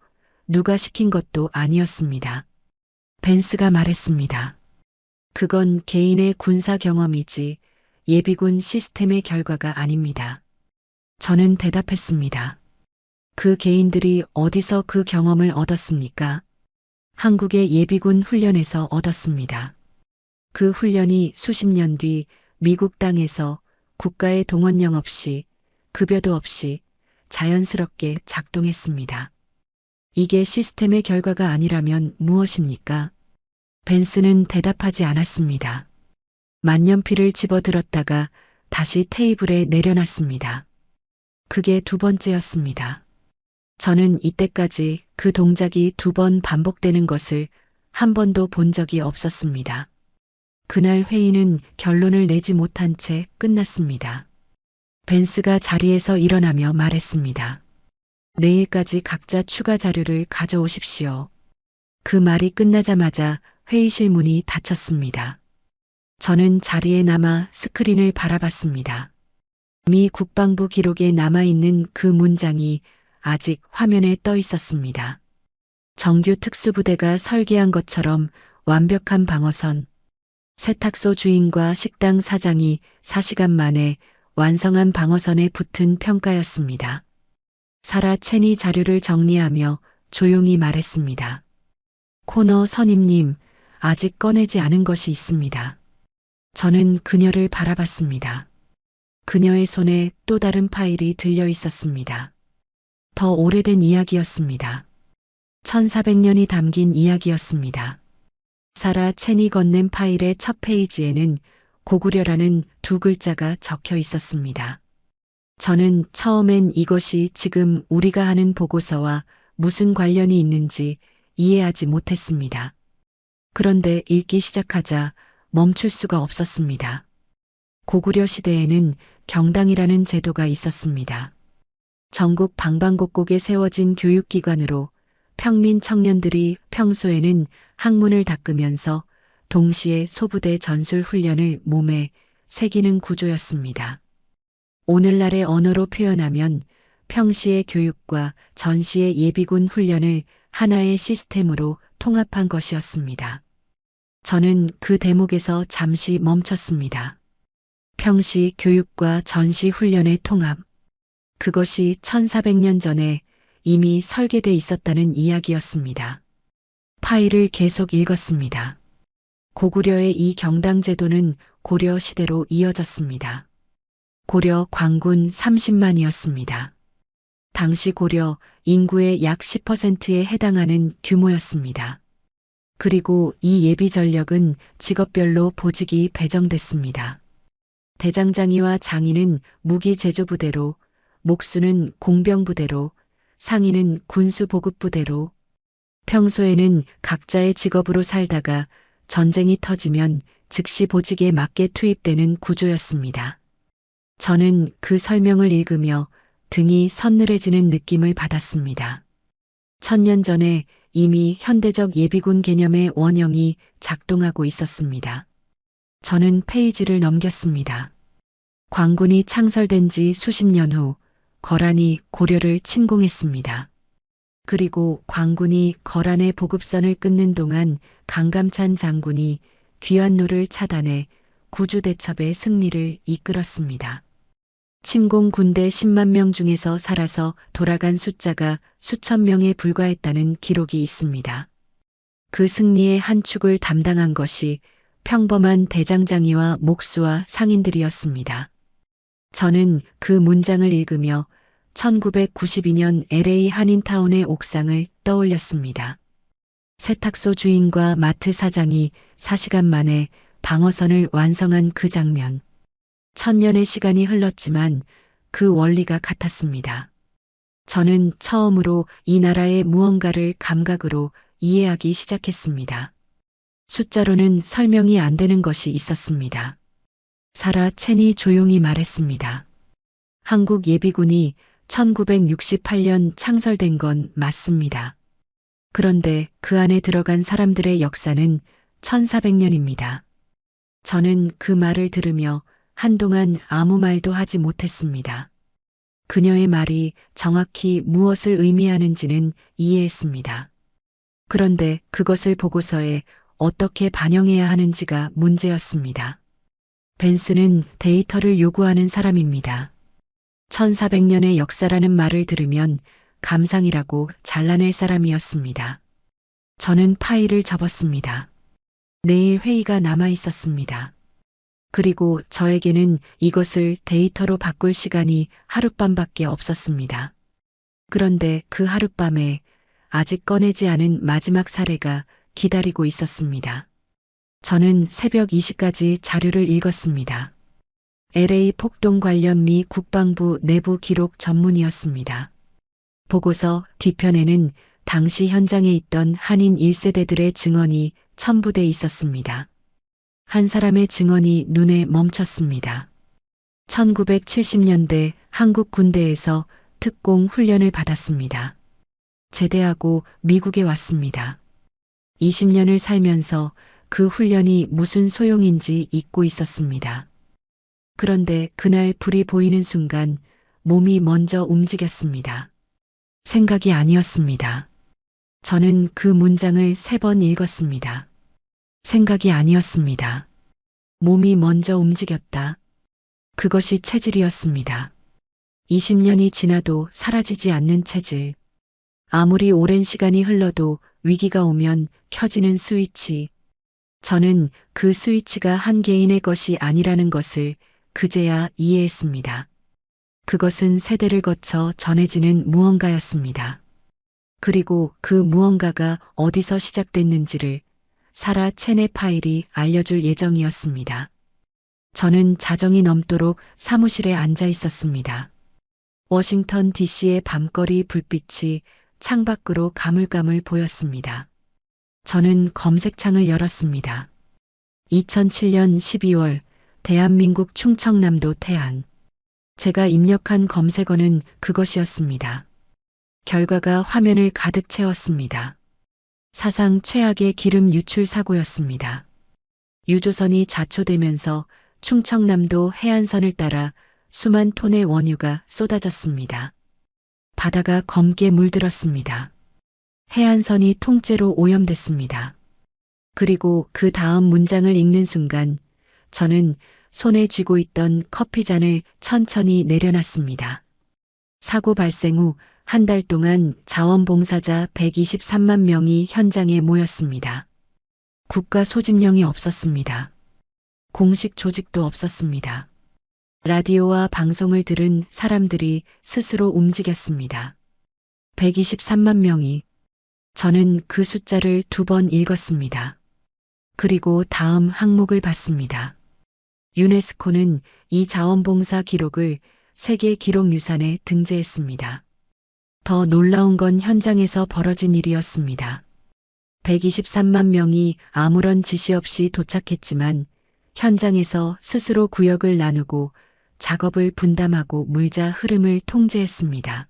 누가 시킨 것도 아니었습니다. 벤스가 말했습니다. 그건 개인의 군사 경험이지 예비군 시스템의 결과가 아닙니다. 저는 대답했습니다. 그 개인들이 어디서 그 경험을 얻었습니까? 한국의 예비군 훈련에서 얻었습니다. 그 훈련이 수십 년 뒤 미국 땅에서 국가의 동원령 없이 급여도 없이 자연스럽게 작동했습니다. 이게 시스템의 결과가 아니라면 무엇입니까? 벤스는 대답하지 않았습니다. 만년필을 집어들었다가 다시 테이블에 내려놨습니다. 그게 두 번째였습니다. 저는 이때까지 그 동작이 2번 반복되는 것을 한 번도 본 적이 없었습니다. 그날 회의는 결론을 내지 못한 채 끝났습니다. 벤스가 자리에서 일어나며 말했습니다. 내일까지 각자 추가 자료를 가져오십시오. 그 말이 끝나자마자 회의실 문이 닫혔습니다. 저는 자리에 남아 스크린을 바라봤습니다. 미 국방부 기록에 남아있는 그 문장이 아직 화면에 떠 있었습니다. 정규 특수부대가 설계한 것처럼 완벽한 방어선. 세탁소 주인과 식당 사장이 4시간 만에 완성한 방어선에 붙은 평가였습니다. 사라 첸이 자료를 정리하며 조용히 말했습니다. 코너 선임님, 아직 꺼내지 않은 것이 있습니다. 저는 그녀를 바라봤습니다. 그녀의 손에 또 다른 파일이 들려 있었습니다. 더 오래된 이야기였습니다. 1400년이 담긴 이야기였습니다. 사라 첸이 건넨 파일의 첫 페이지에는 고구려라는 두 글자가 적혀 있었습니다. 저는 처음엔 이것이 지금 우리가 하는 보고서와 무슨 관련이 있는지 이해하지 못했습니다. 그런데 읽기 시작하자 멈출 수가 없었습니다. 고구려 시대에는 경당이라는 제도가 있었습니다. 전국 방방곡곡에 세워진 교육기관으로 평민 청년들이 평소에는 학문을 닦으면서 동시에 소부대 전술 훈련을 몸에 새기는 구조였습니다. 오늘날의 언어로 표현하면 평시의 교육과 전시의 예비군 훈련을 하나의 시스템으로 통합한 것이었습니다. 저는 그 대목에서 잠시 멈췄습니다. 평시 교육과 전시 훈련의 통합. 그것이 1400년 전에 이미 설계돼 있었다는 이야기였습니다. 파일을 계속 읽었습니다. 고구려의 이 경당제도는 고려 시대로 이어졌습니다. 고려 관군 30만이었습니다. 당시 고려 인구의 약 10%에 해당하는 규모였습니다. 그리고 이 예비 전력은 직업별로 보직이 배정됐습니다. 대장장이와 장인은 무기 제조부대로, 목수는 공병부대로, 상인은 군수보급부대로, 평소에는 각자의 직업으로 살다가 전쟁이 터지면 즉시 보직에 맞게 투입되는 구조였습니다. 저는 그 설명을 읽으며 등이 서늘해지는 느낌을 받았습니다. 1000년 전에 이미 현대적 예비군 개념의 원형이 작동하고 있었습니다. 저는 페이지를 넘겼습니다. 광군이 창설된 지 수십 년 후 거란이 고려를 침공했습니다. 그리고 광군이 거란의 보급선을 끊는 동안 강감찬 장군이 귀환로를 차단해 구주대첩의 승리를 이끌었습니다. 침공 군대 10만 명 중에서 살아서 돌아간 숫자가 수천 명에 불과했다는 기록이 있습니다. 그 승리의 한 축을 담당한 것이 평범한 대장장이와 목수와 상인들이었습니다. 저는 그 문장을 읽으며 1992년 LA 한인타운의 옥상을 떠올렸습니다. 세탁소 주인과 마트 사장이 4시간 만에 방어선을 완성한 그 장면. 1000년의 시간이 흘렀지만 그 원리가 같았습니다. 저는 처음으로 이 나라의 무언가를 감각으로 이해하기 시작했습니다. 숫자로는 설명이 안 되는 것이 있었습니다. 사라 첸이 조용히 말했습니다. 한국 예비군이 1968년 창설된 건 맞습니다. 그런데 그 안에 들어간 사람들의 역사는 1400년입니다. 저는 그 말을 들으며 한동안 아무 말도 하지 못했습니다. 그녀의 말이 정확히 무엇을 의미하는지는 이해했습니다. 그런데 그것을 보고서에 어떻게 반영해야 하는지가 문제였습니다. 벤스는 데이터를 요구하는 사람입니다. 1400년의 역사라는 말을 들으면 감상이라고 잘라낼 사람이었습니다. 저는 파일을 접었습니다. 내일 회의가 남아 있었습니다. 그리고 저에게는 이것을 데이터로 바꿀 시간이 하룻밤밖에 없었습니다. 그런데 그 하룻밤에 아직 꺼내지 않은 마지막 사례가 기다리고 있었습니다. 저는 새벽 2시까지 자료를 읽었습니다. LA 폭동 관련 미 국방부 내부 기록 전문이었습니다. 보고서 뒤편에는 당시 현장에 있던 한인 1세대들의 증언이 첨부돼 있었습니다. 한 사람의 증언이 눈에 멈췄습니다. 1970년대 한국 군대에서 특공 훈련을 받았습니다. 제대하고 미국에 왔습니다. 20년을 살면서 그 훈련이 무슨 소용인지 잊고 있었습니다. 그런데 그날 불이 보이는 순간 몸이 먼저 움직였습니다. 생각이 아니었습니다. 저는 그 문장을 3번 읽었습니다. 생각이 아니었습니다. 몸이 먼저 움직였다. 그것이 체질이었습니다. 20년이 지나도 사라지지 않는 체질. 아무리 오랜 시간이 흘러도 위기가 오면 켜지는 스위치. 저는 그 스위치가 한 개인의 것이 아니라는 것을 그제야 이해했습니다. 그것은 세대를 거쳐 전해지는 무언가였습니다. 그리고 그 무언가가 어디서 시작됐는지를 사라 체네 파일이 알려줄 예정이었습니다. 저는 자정이 넘도록 사무실에 앉아 있었습니다. 워싱턴 DC의 밤거리 불빛이 창밖으로 가물가물 보였습니다. 저는 검색창을 열었습니다. 2007년 12월 대한민국 충청남도 태안. 제가 입력한 검색어는 그것이었습니다. 결과가 화면을 가득 채웠습니다. 사상 최악의 기름 유출 사고였습니다. 유조선이 좌초되면서 충청남도 해안선을 따라 수만 톤의 원유가 쏟아졌습니다. 바다가 검게 물들었습니다. 해안선이 통째로 오염됐습니다. 그리고 그 다음 문장을 읽는 순간 저는 손에 쥐고 있던 커피잔을 천천히 내려놨습니다. 사고 발생 후 한 달 동안 자원봉사자 123만 명이 현장에 모였습니다. 국가 소집령이 없었습니다. 공식 조직도 없었습니다. 라디오와 방송을 들은 사람들이 스스로 움직였습니다. 123만 명이. 저는 그 숫자를 2번 읽었습니다. 그리고 다음 항목을 봤습니다. 유네스코는 이 자원봉사 기록을 세계 기록유산에 등재했습니다. 더 놀라운 건 현장에서 벌어진 일이었습니다. 123만 명이 아무런 지시 없이 도착했지만 현장에서 스스로 구역을 나누고 작업을 분담하고 물자 흐름을 통제했습니다.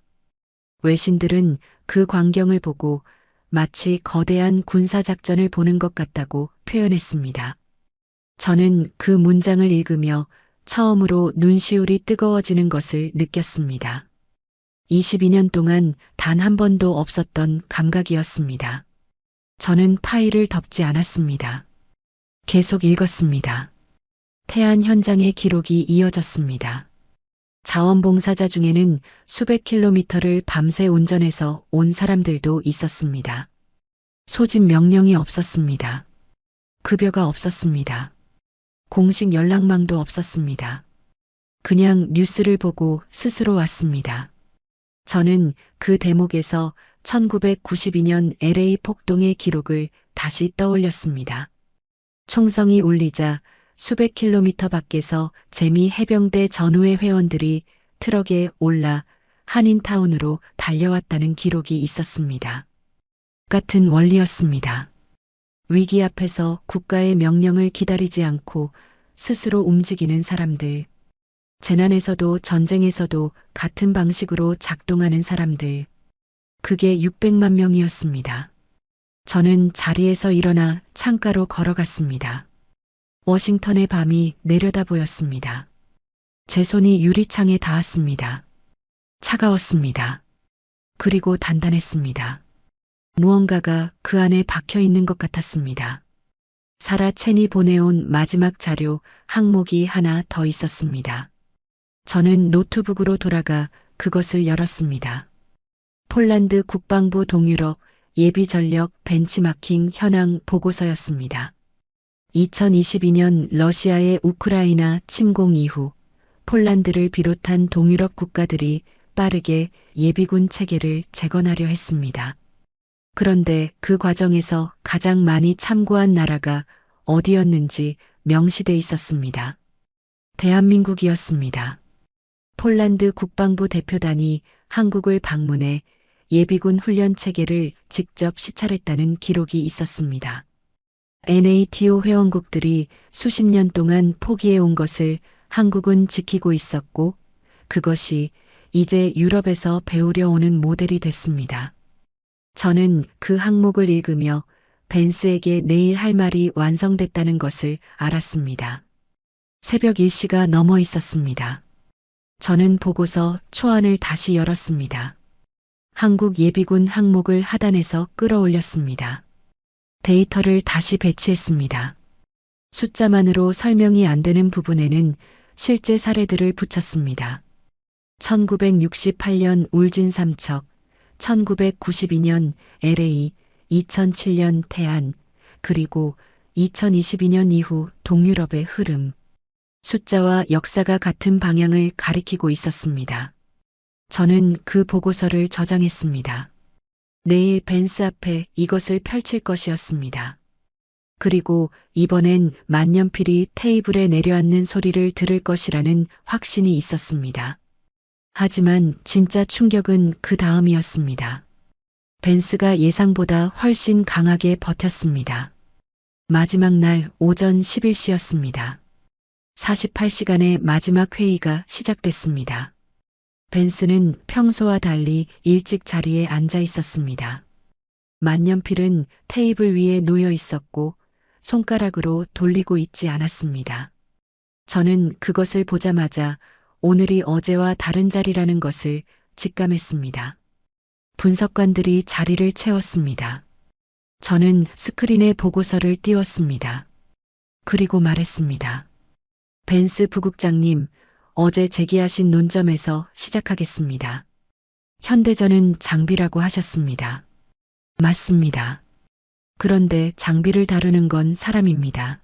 외신들은 그 광경을 보고 마치 거대한 군사작전을 보는 것 같다고 표현했습니다. 저는 그 문장을 읽으며 처음으로 눈시울이 뜨거워지는 것을 느꼈습니다. 22년 동안 단 한 번도 없었던 감각이었습니다. 저는 파일을 덮지 않았습니다. 계속 읽었습니다. 태안 현장의 기록이 이어졌습니다. 자원봉사자 중에는 수백 킬로미터를 밤새 운전해서 온 사람들도 있었습니다. 소집 명령이 없었습니다. 급여가 없었습니다. 공식 연락망도 없었습니다. 그냥 뉴스를 보고 스스로 왔습니다. 저는 그 대목에서 1992년 LA 폭동의 기록을 다시 떠올렸습니다. 총성이 울리자 수백 킬로미터 밖에서 재미 해병대 전우회 회원들이 트럭에 올라 한인타운으로 달려왔다는 기록이 있었습니다. 같은 원리였습니다. 위기 앞에서 국가의 명령을 기다리지 않고 스스로 움직이는 사람들. 재난에서도 전쟁에서도 같은 방식으로 작동하는 사람들. 그게 600만 명이었습니다. 저는 자리에서 일어나 창가로 걸어갔습니다. 워싱턴의 밤이 내려다 보였습니다. 제 손이 유리창에 닿았습니다. 차가웠습니다. 그리고 단단했습니다. 무언가가 그 안에 박혀 있는 것 같았습니다. 사라 첸이 보내온 마지막 자료 항목이 하나 더 있었습니다. 저는 노트북으로 돌아가 그것을 열었습니다. 폴란드 국방부 동유럽 예비전력 벤치마킹 현황 보고서였습니다. 2022년 러시아의 우크라이나 침공 이후 폴란드를 비롯한 동유럽 국가들이 빠르게 예비군 체계를 재건하려 했습니다. 그런데 그 과정에서 가장 많이 참고한 나라가 어디였는지 명시돼 있었습니다. 대한민국이었습니다. 폴란드 국방부 대표단이 한국을 방문해 예비군 훈련 체계를 직접 시찰했다는 기록이 있었습니다. NATO 회원국들이 수십 년 동안 포기해온 것을 한국은 지키고 있었고 그것이 이제 유럽에서 배우려 오는 모델이 됐습니다. 저는 그 항목을 읽으며 벤스에게 내일 할 말이 완성됐다는 것을 알았습니다. 새벽 1시가 넘어 있었습니다. 저는 보고서 초안을 다시 열었습니다. 한국 예비군 항목을 하단에서 끌어올렸습니다. 데이터를 다시 배치했습니다. 숫자만으로 설명이 안 되는 부분에는 실제 사례들을 붙였습니다. 1968년 울진 삼척, 1992년 LA, 2007년 태안, 그리고 2022년 이후 동유럽의 흐름. 숫자와 역사가 같은 방향을 가리키고 있었습니다. 저는 그 보고서를 저장했습니다. 내일 벤스 앞에 이것을 펼칠 것이었습니다. 그리고 이번엔 만년필이 테이블에 내려앉는 소리를 들을 것이라는 확신이 있었습니다. 하지만 진짜 충격은 그 다음이었습니다. 벤스가 예상보다 훨씬 강하게 버텼습니다. 마지막 날 오전 11시였습니다. 48시간의 마지막 회의가 시작됐습니다. 벤스는 평소와 달리 일찍 자리에 앉아 있었습니다. 만년필은 테이블 위에 놓여 있었고 손가락으로 돌리고 있지 않았습니다. 저는 그것을 보자마자 오늘이 어제와 다른 자리라는 것을 직감했습니다. 분석관들이 자리를 채웠습니다. 저는 스크린에 보고서를 띄웠습니다. 그리고 말했습니다. 벤스 부국장님, 어제 제기하신 논점에서 시작하겠습니다. 현대전은 장비라고 하셨습니다. 맞습니다. 그런데 장비를 다루는 건 사람입니다.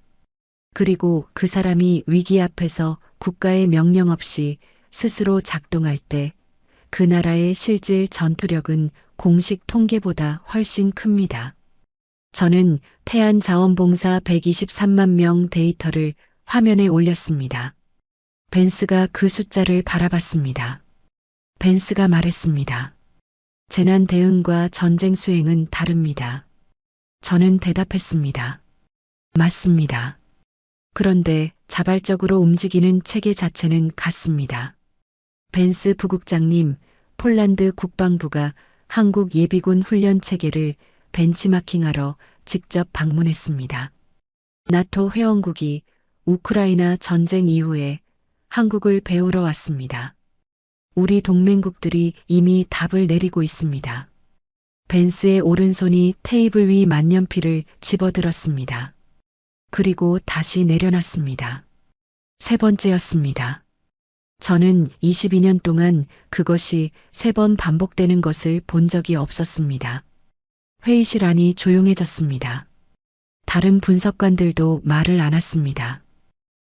그리고 그 사람이 위기 앞에서 국가의 명령 없이 스스로 작동할 때 그 나라의 실질 전투력은 공식 통계보다 훨씬 큽니다. 저는 태안 자원봉사 123만 명 데이터를 화면에 올렸습니다. 벤스가 그 숫자를 바라봤습니다. 벤스가 말했습니다. 재난 대응과 전쟁 수행은 다릅니다. 저는 대답했습니다. 맞습니다. 그런데 자발적으로 움직이는 체계 자체는 같습니다. 벤스 부국장님, 폴란드 국방부가 한국 예비군 훈련 체계를 벤치마킹하러 직접 방문했습니다. 나토 회원국이 우크라이나 전쟁 이후에 한국을 배우러 왔습니다. 우리 동맹국들이 이미 답을 내리고 있습니다. 벤스의 오른손이 테이블 위 만년필을 집어들었습니다. 그리고 다시 내려놨습니다. 세 번째였습니다. 저는 22년 동안 그것이 3번 반복되는 것을 본 적이 없었습니다. 회의실 안이 조용해졌습니다. 다른 분석관들도 말을 안 했습니다.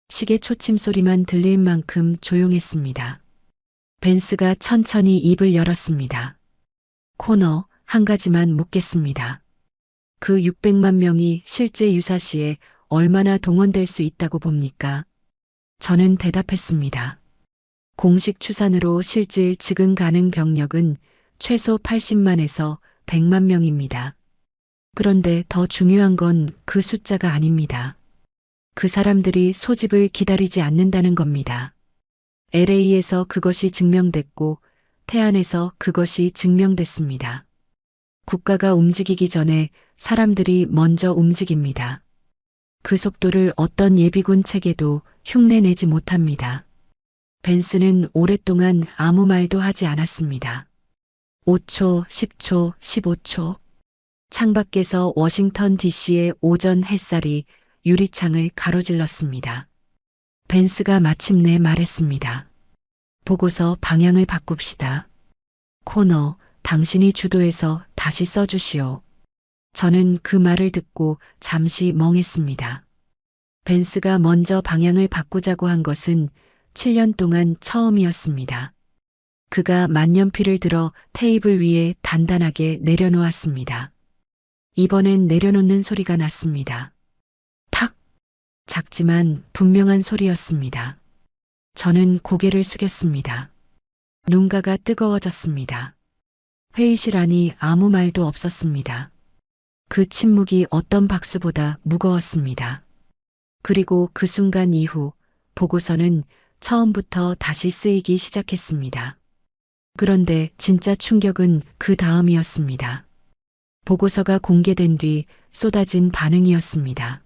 시계 초침 소리만 들릴 만큼 조용했습니다. 벤스가 천천히 입을 열었습니다. 코너, 한 가지만 묻겠습니다. 그 600만 명이 실제 유사시에 얼마나 동원될 수 있다고 봅니까? 저는 대답했습니다. 공식 추산으로 실질 지금 가능 병력은 최소 80만에서 100만 명입니다. 그런데 더 중요한 건 그 숫자가 아닙니다. 그 사람들이 소집을 기다리지 않는다는 겁니다. LA에서 그것이 증명됐고 태안에서 그것이 증명됐습니다. 국가가 움직이기 전에 사람들이 먼저 움직입니다. 그 속도를 어떤 예비군 체계도 흉내내지 못합니다. 벤스는 오랫동안 아무 말도 하지 않았습니다. 5초, 10초, 15초. 창밖에서 워싱턴 DC의 오전 햇살이 유리창을 가로질렀습니다. 벤스가 마침내 말했습니다. 보고서 방향을 바꿉시다. 코너, 당신이 주도해서 다시 써주시오. 저는 그 말을 듣고 잠시 멍했습니다. 벤스가 먼저 방향을 바꾸자고 한 것은 7년 동안 처음이었습니다. 그가 만년필을 들어 테이블 위에 단단하게 내려놓았습니다. 이번엔 내려놓는 소리가 났습니다. 탁! 작지만 분명한 소리였습니다. 저는 고개를 숙였습니다. 눈가가 뜨거워졌습니다. 회의실 안이 아무 말도 없었습니다. 그 침묵이 어떤 박수보다 무거웠습니다. 그리고 그 순간 이후 보고서는 처음부터 다시 쓰이기 시작했습니다. 그런데 진짜 충격은 그 다음이었습니다. 보고서가 공개된 뒤 쏟아진 반응이었습니다.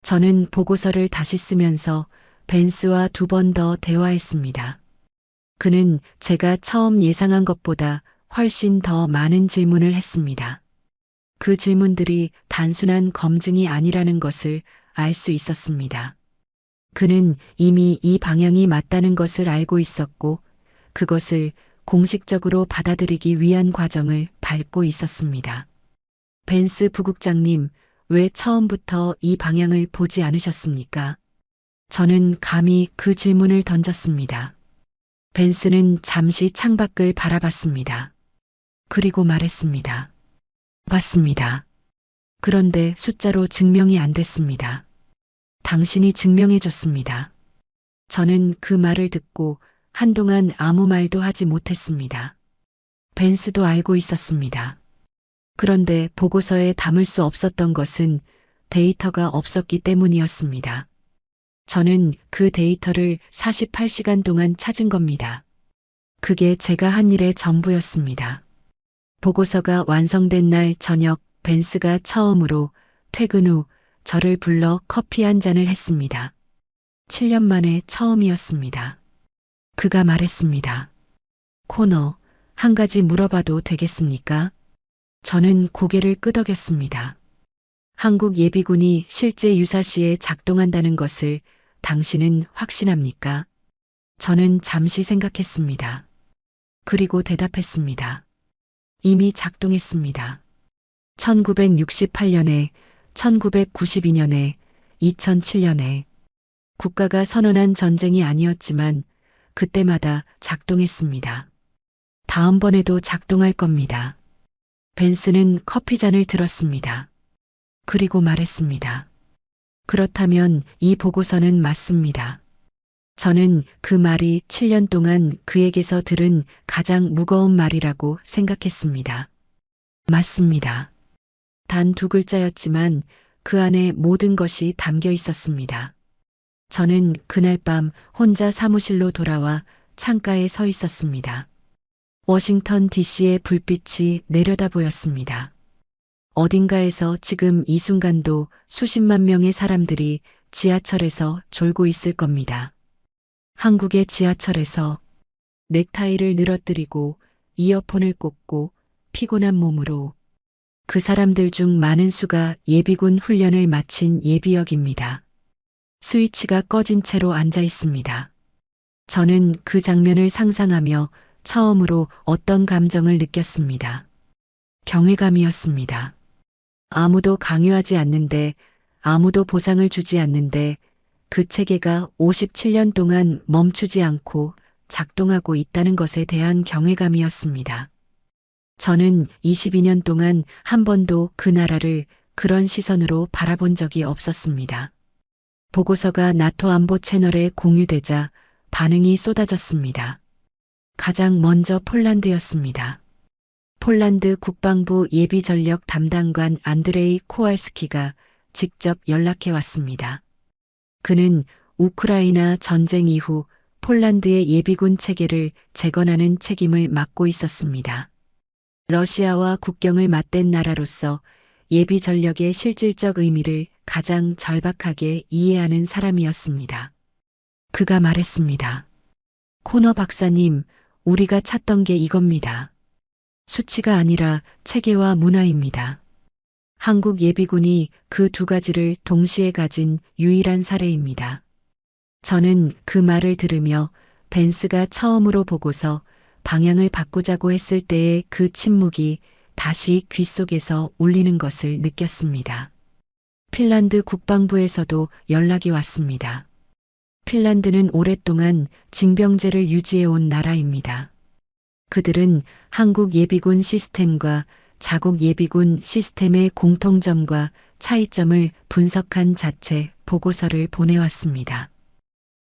저는 보고서를 다시 쓰면서 벤스와 2번 더 대화했습니다. 그는 제가 처음 예상한 것보다 훨씬 더 많은 질문을 했습니다. 그 질문들이 단순한 검증이 아니라는 것을 알 수 있었습니다. 그는 이미 이 방향이 맞다는 것을 알고 있었고 그것을 공식적으로 받아들이기 위한 과정을 밟고 있었습니다. 벤스 부국장님, 왜 처음부터 이 방향을 보지 않으셨습니까? 저는 감히 그 질문을 던졌습니다. 벤스는 잠시 창밖을 바라봤습니다. 그리고 말했습니다. 봤습니다. 그런데 숫자로 증명이 안 됐습니다. 당신이 증명해 줬습니다. 저는 그 말을 듣고 한동안 아무 말도 하지 못했습니다. 벤스도 알고 있었습니다. 그런데 보고서에 담을 수 없었던 것은 데이터가 없었기 때문이었습니다. 저는 그 데이터를 48시간 동안 찾은 겁니다. 그게 제가 한 일의 전부였습니다. 보고서가 완성된 날 저녁 벤스가 처음으로 퇴근 후 저를 불러 커피 한 잔을 했습니다. 7년 만에 처음이었습니다. 그가 말했습니다. 코너, 한 가지 물어봐도 되겠습니까? 저는 고개를 끄덕였습니다. 한국 예비군이 실제 유사시에 작동한다는 것을 당신은 확신합니까? 저는 잠시 생각했습니다. 그리고 대답했습니다. 이미 작동했습니다. 1968년에, 1992년에, 2007년에 국가가 선언한 전쟁이 아니었지만 그때마다 작동했습니다. 다음번에도 작동할 겁니다. 벤스는 커피잔을 들었습니다. 그리고 말했습니다. 그렇다면 이 보고서는 맞습니다. 저는 그 말이 7년 동안 그에게서 들은 가장 무거운 말이라고 생각했습니다. 맞습니다. 단 2글자였지만 그 안에 모든 것이 담겨 있었습니다. 저는 그날 밤 혼자 사무실로 돌아와 창가에 서 있었습니다. 워싱턴 DC의 불빛이 내려다 보였습니다. 어딘가에서 지금 이 순간도 수십만 명의 사람들이 지하철에서 졸고 있을 겁니다. 한국의 지하철에서 넥타이를 늘어뜨리고 이어폰을 꽂고 피곤한 몸으로 그 사람들 중 많은 수가 예비군 훈련을 마친 예비역입니다. 스위치가 꺼진 채로 앉아 있습니다. 저는 그 장면을 상상하며 처음으로 어떤 감정을 느꼈습니다. 경외감이었습니다. 아무도 강요하지 않는데, 아무도 보상을 주지 않는데 그 체계가 57년 동안 멈추지 않고 작동하고 있다는 것에 대한 경외감이었습니다. 저는 22년 동안 한 번도 그 나라를 그런 시선으로 바라본 적이 없었습니다. 보고서가 나토 안보 채널에 공유되자 반응이 쏟아졌습니다. 가장 먼저 폴란드였습니다. 폴란드 국방부 예비전력 담당관 안드레이 코왈스키가 직접 연락해 왔습니다. 그는 우크라이나 전쟁 이후 폴란드의 예비군 체계를 재건하는 책임을 맡고 있었습니다. 러시아와 국경을 맞댄 나라로서 예비 전력의 실질적 의미를 가장 절박하게 이해하는 사람이었습니다. 그가 말했습니다. 코너 박사님, 우리가 찾던 게 이겁니다. 수치가 아니라 체계와 문화입니다. 한국 예비군이 그 2가지를 동시에 가진 유일한 사례입니다. 저는 그 말을 들으며 벤스가 처음으로 보고서 방향을 바꾸자고 했을 때의 그 침묵이 다시 귓속에서 울리는 것을 느꼈습니다. 핀란드 국방부에서도 연락이 왔습니다. 핀란드는 오랫동안 징병제를 유지해온 나라입니다. 그들은 한국 예비군 시스템과 자국 예비군 시스템의 공통점과 차이점을 분석한 자체 보고서를 보내왔습니다.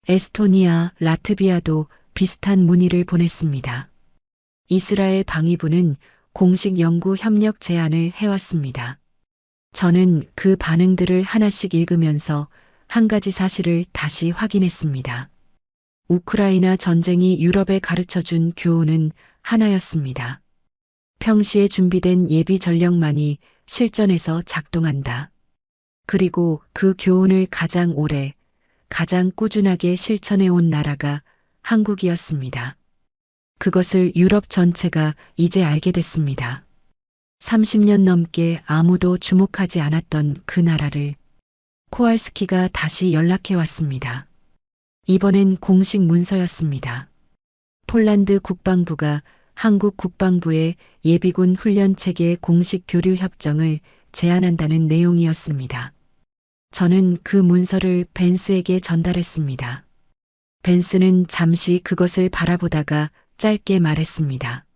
에스토니아, 라트비아도 비슷한 문의를 보냈습니다. 이스라엘 방위부는 공식 연구 협력 제안을 해왔습니다. 저는 그 반응들을 하나씩 읽으면서 한 가지 사실을 다시 확인했습니다. 우크라이나 전쟁이 유럽에 가르쳐준 교훈은 하나였습니다. 평시에 준비된 예비 전력만이 실전에서 작동한다. 그리고 그 교훈을 가장 오래, 가장 꾸준하게 실천해 온 나라가 한국이었습니다. 그것을 유럽 전체가 이제 알게 됐습니다. 30년 넘게 아무도 주목하지 않았던 그 나라를 코왈스키가 다시 연락해 왔습니다. 이번엔 공식 문서였습니다. 폴란드 국방부가 한국 국방부의 예비군 훈련 체계 공식 교류 협정을 제안한다는 내용이었습니다. 저는 그 문서를 벤스에게 전달했습니다. 벤스는 잠시 그것을 바라보다가 짧게 말했습니다.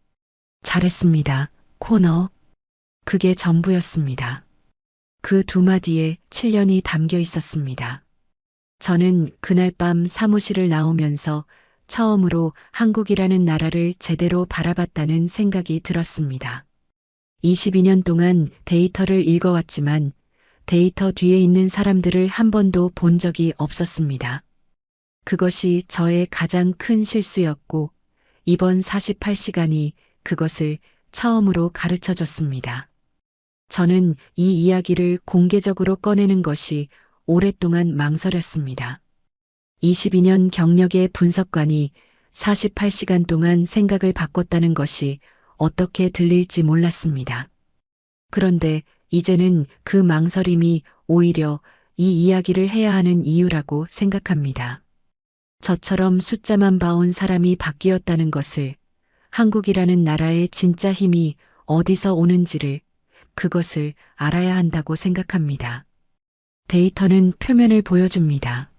잘했습니다, 코너. 그게 전부였습니다. 그 두 마디에 7년이 담겨 있었습니다. 저는 그날 밤 사무실을 나오면서 처음으로 한국이라는 나라를 제대로 바라봤다는 생각이 들었습니다. 22년 동안 데이터를 읽어왔지만 데이터 뒤에 있는 사람들을 한 번도 본 적이 없었습니다. 그것이 저의 가장 큰 실수였고 이번 48시간이 그것을 처음으로 가르쳐 줬습니다. 저는 이 이야기를 공개적으로 꺼내는 것이 오랫동안 망설였습니다. 22년 경력의 분석관이 48시간 동안 생각을 바꿨다는 것이 어떻게 들릴지 몰랐습니다. 그런데 이제는 그 망설임이 오히려 이 이야기를 해야 하는 이유라고 생각합니다. 저처럼 숫자만 봐온 사람이 바뀌었다는 것을, 한국이라는 나라의 진짜 힘이 어디서 오는지를, 그것을 알아야 한다고 생각합니다. 데이터는 표면을 보여줍니다.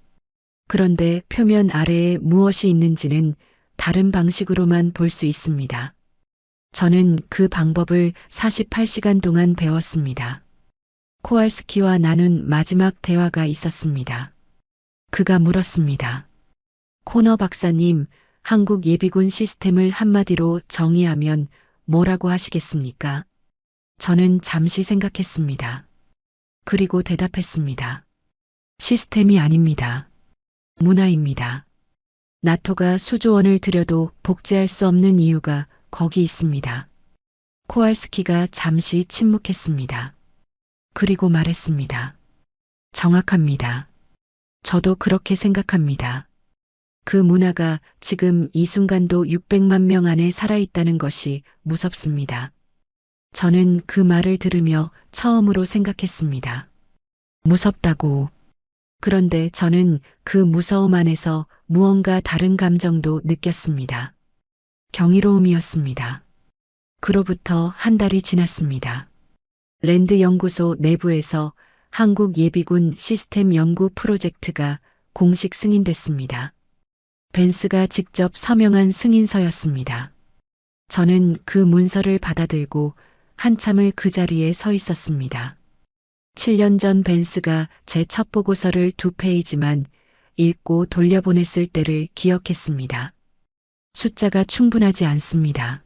그런데 표면 아래에 무엇이 있는지는 다른 방식으로만 볼 수 있습니다. 저는 그 방법을 48시간 동안 배웠습니다. 코왈스키와 나눈 마지막 대화가 있었습니다. 그가 물었습니다. 코너 박사님, 한국 예비군 시스템을 한마디로 정의하면 뭐라고 하시겠습니까? 저는 잠시 생각했습니다. 그리고 대답했습니다. 시스템이 아닙니다. 문화입니다. 나토가 수조 원을 들여도 복제할 수 없는 이유가 거기 있습니다. 코왈스키가 잠시 침묵했습니다. 그리고 말했습니다. 정확합니다. 저도 그렇게 생각합니다. 그 문화가 지금 이 순간도 600만 명 안에 살아있다는 것이 무섭습니다. 저는 그 말을 들으며 처음으로 생각했습니다. 무섭다고. 그런데 저는 그 무서움 안에서 무언가 다른 감정도 느꼈습니다. 경이로움이었습니다. 그로부터 한 달이 지났습니다. 랜드 연구소 내부에서 한국 예비군 시스템 연구 프로젝트가 공식 승인됐습니다. 벤스가 직접 서명한 승인서였습니다. 저는 그 문서를 받아들고 한참을 그 자리에 서 있었습니다. 7년 전 벤스가 제 첫 보고서를 2페이지만 읽고 돌려보냈을 때를 기억했습니다. 숫자가 충분하지 않습니다.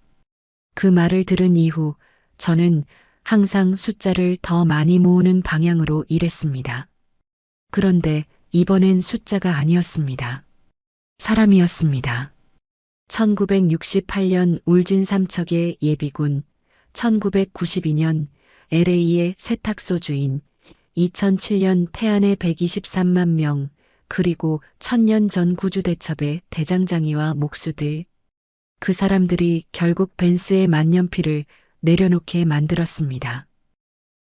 그 말을 들은 이후 저는 항상 숫자를 더 많이 모으는 방향으로 일했습니다. 그런데 이번엔 숫자가 아니었습니다. 사람이었습니다. 1968년 울진 삼척의 예비군, 1992년 LA의 세탁소 주인, 2007년 태안의 123만 명, 그리고 1000년 전 구주대첩의 대장장이와 목수들. 그 사람들이 결국 벤스의 만년필을 내려놓게 만들었습니다.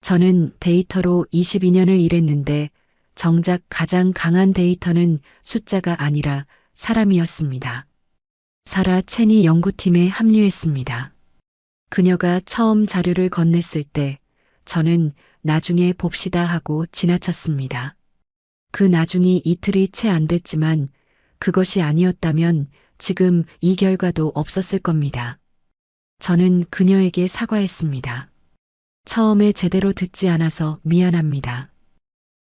저는 데이터로 22년을 일했는데 정작 가장 강한 데이터는 숫자가 아니라 사람이었습니다. 사라 체니 연구팀에 합류했습니다. 그녀가 처음 자료를 건넸을 때 저는 나중에 봅시다 하고 지나쳤습니다. 그 나중이 이틀이 채 안 됐지만 그것이 아니었다면 지금 이 결과도 없었을 겁니다. 저는 그녀에게 사과했습니다. 처음에 제대로 듣지 않아서 미안합니다.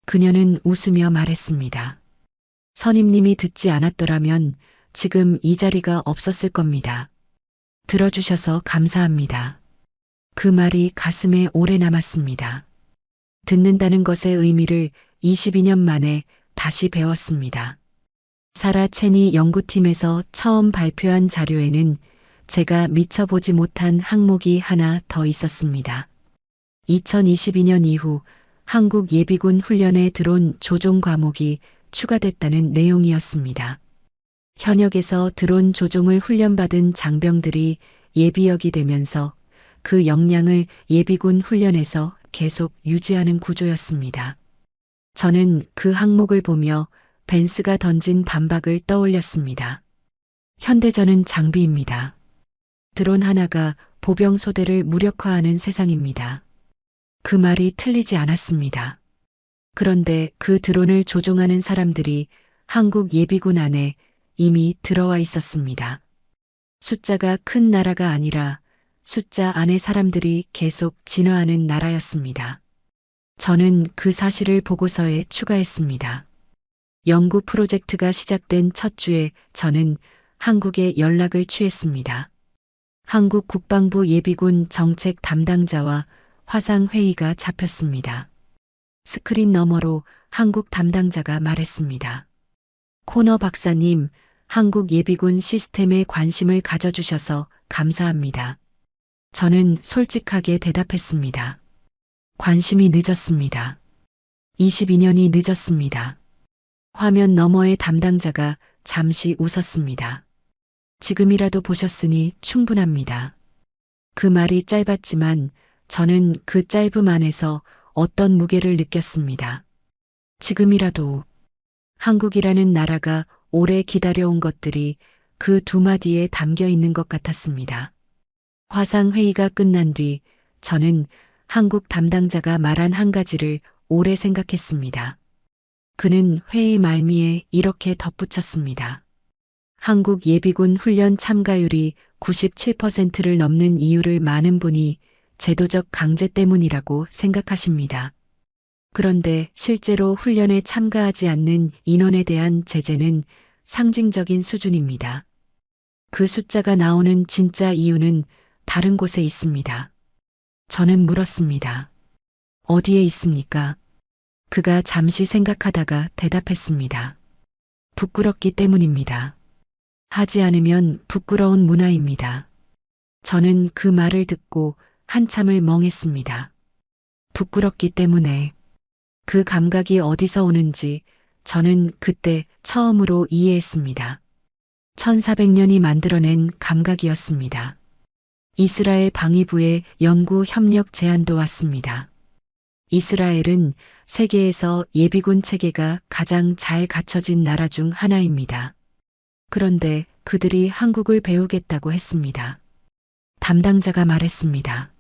그녀는 웃으며 말했습니다. 선임님이 듣지 않았더라면 지금 이 자리가 없었을 겁니다. 들어주셔서 감사합니다. 그 말이 가슴에 오래 남았습니다. 듣는다는 것의 의미를 22년 만에 다시 배웠습니다. 사라 체니 연구팀에서 처음 발표한 자료에는 제가 미처 보지 못한 항목이 하나 더 있었습니다. 2022년 이후 한국 예비군 훈련에 들어온 조종 과목이 추가됐다는 내용이었습니다. 현역에서 드론 조종을 훈련받은 장병들이 예비역이 되면서 그 역량을 예비군 훈련에서 계속 유지하는 구조였습니다. 저는 그 항목을 보며 벤스가 던진 반박을 떠올렸습니다. 현대전은 장비입니다. 드론 하나가 보병 소대를 무력화하는 세상입니다. 그 말이 틀리지 않았습니다. 그런데 그 드론을 조종하는 사람들이 한국 예비군 안에 이미 들어와 있었습니다. 숫자가 큰 나라가 아니라 숫자 안의 사람들이 계속 진화하는 나라였습니다. 저는 그 사실을 보고서에 추가했습니다. 연구 프로젝트가 시작된 첫 주에 저는 한국에 연락을 취했습니다. 한국 국방부 예비군 정책 담당자와 화상 회의가 잡혔습니다. 스크린 너머로 한국 담당자가 말했습니다. 코너 박사님, 한국 예비군 시스템에 관심을 가져주셔서 감사합니다. 저는 솔직하게 대답했습니다. 관심이 늦었습니다. 22년이 늦었습니다. 화면 너머의 담당자가 잠시 웃었습니다. 지금이라도 보셨으니 충분합니다. 그 말이 짧았지만 저는 그 짧음 안에서 어떤 무게를 느꼈습니다. 지금이라도 한국이라는 나라가 오래 기다려온 것들이 그 두 마디에 담겨 있는 것 같았습니다. 화상 회의가 끝난 뒤 저는 한국 담당자가 말한 한 가지를 오래 생각했습니다. 그는 회의 말미에 이렇게 덧붙였습니다. 한국 예비군 훈련 참가율이 97%를 넘는 이유를 많은 분이 제도적 강제 때문이라고 생각하십니다. 그런데 실제로 훈련에 참가하지 않는 인원에 대한 제재는 상징적인 수준입니다. 그 숫자가 나오는 진짜 이유는 다른 곳에 있습니다. 저는 물었습니다. 어디에 있습니까? 그가 잠시 생각하다가 대답했습니다. 부끄럽기 때문입니다. 하지 않으면 부끄러운 문화입니다. 저는 그 말을 듣고 한참을 멍했습니다. 부끄럽기 때문에 그 감각이 어디서 오는지 저는 그때 처음으로 이해했습니다. 1400년이 만들어낸 감각이었습니다. 이스라엘 방위부의 연구 협력 제안도 왔습니다. 이스라엘은 세계에서 예비군 체계가 가장 잘 갖춰진 나라 중 하나입니다. 그런데 그들이 한국을 배우겠다고 했습니다. 담당자가 말했습니다.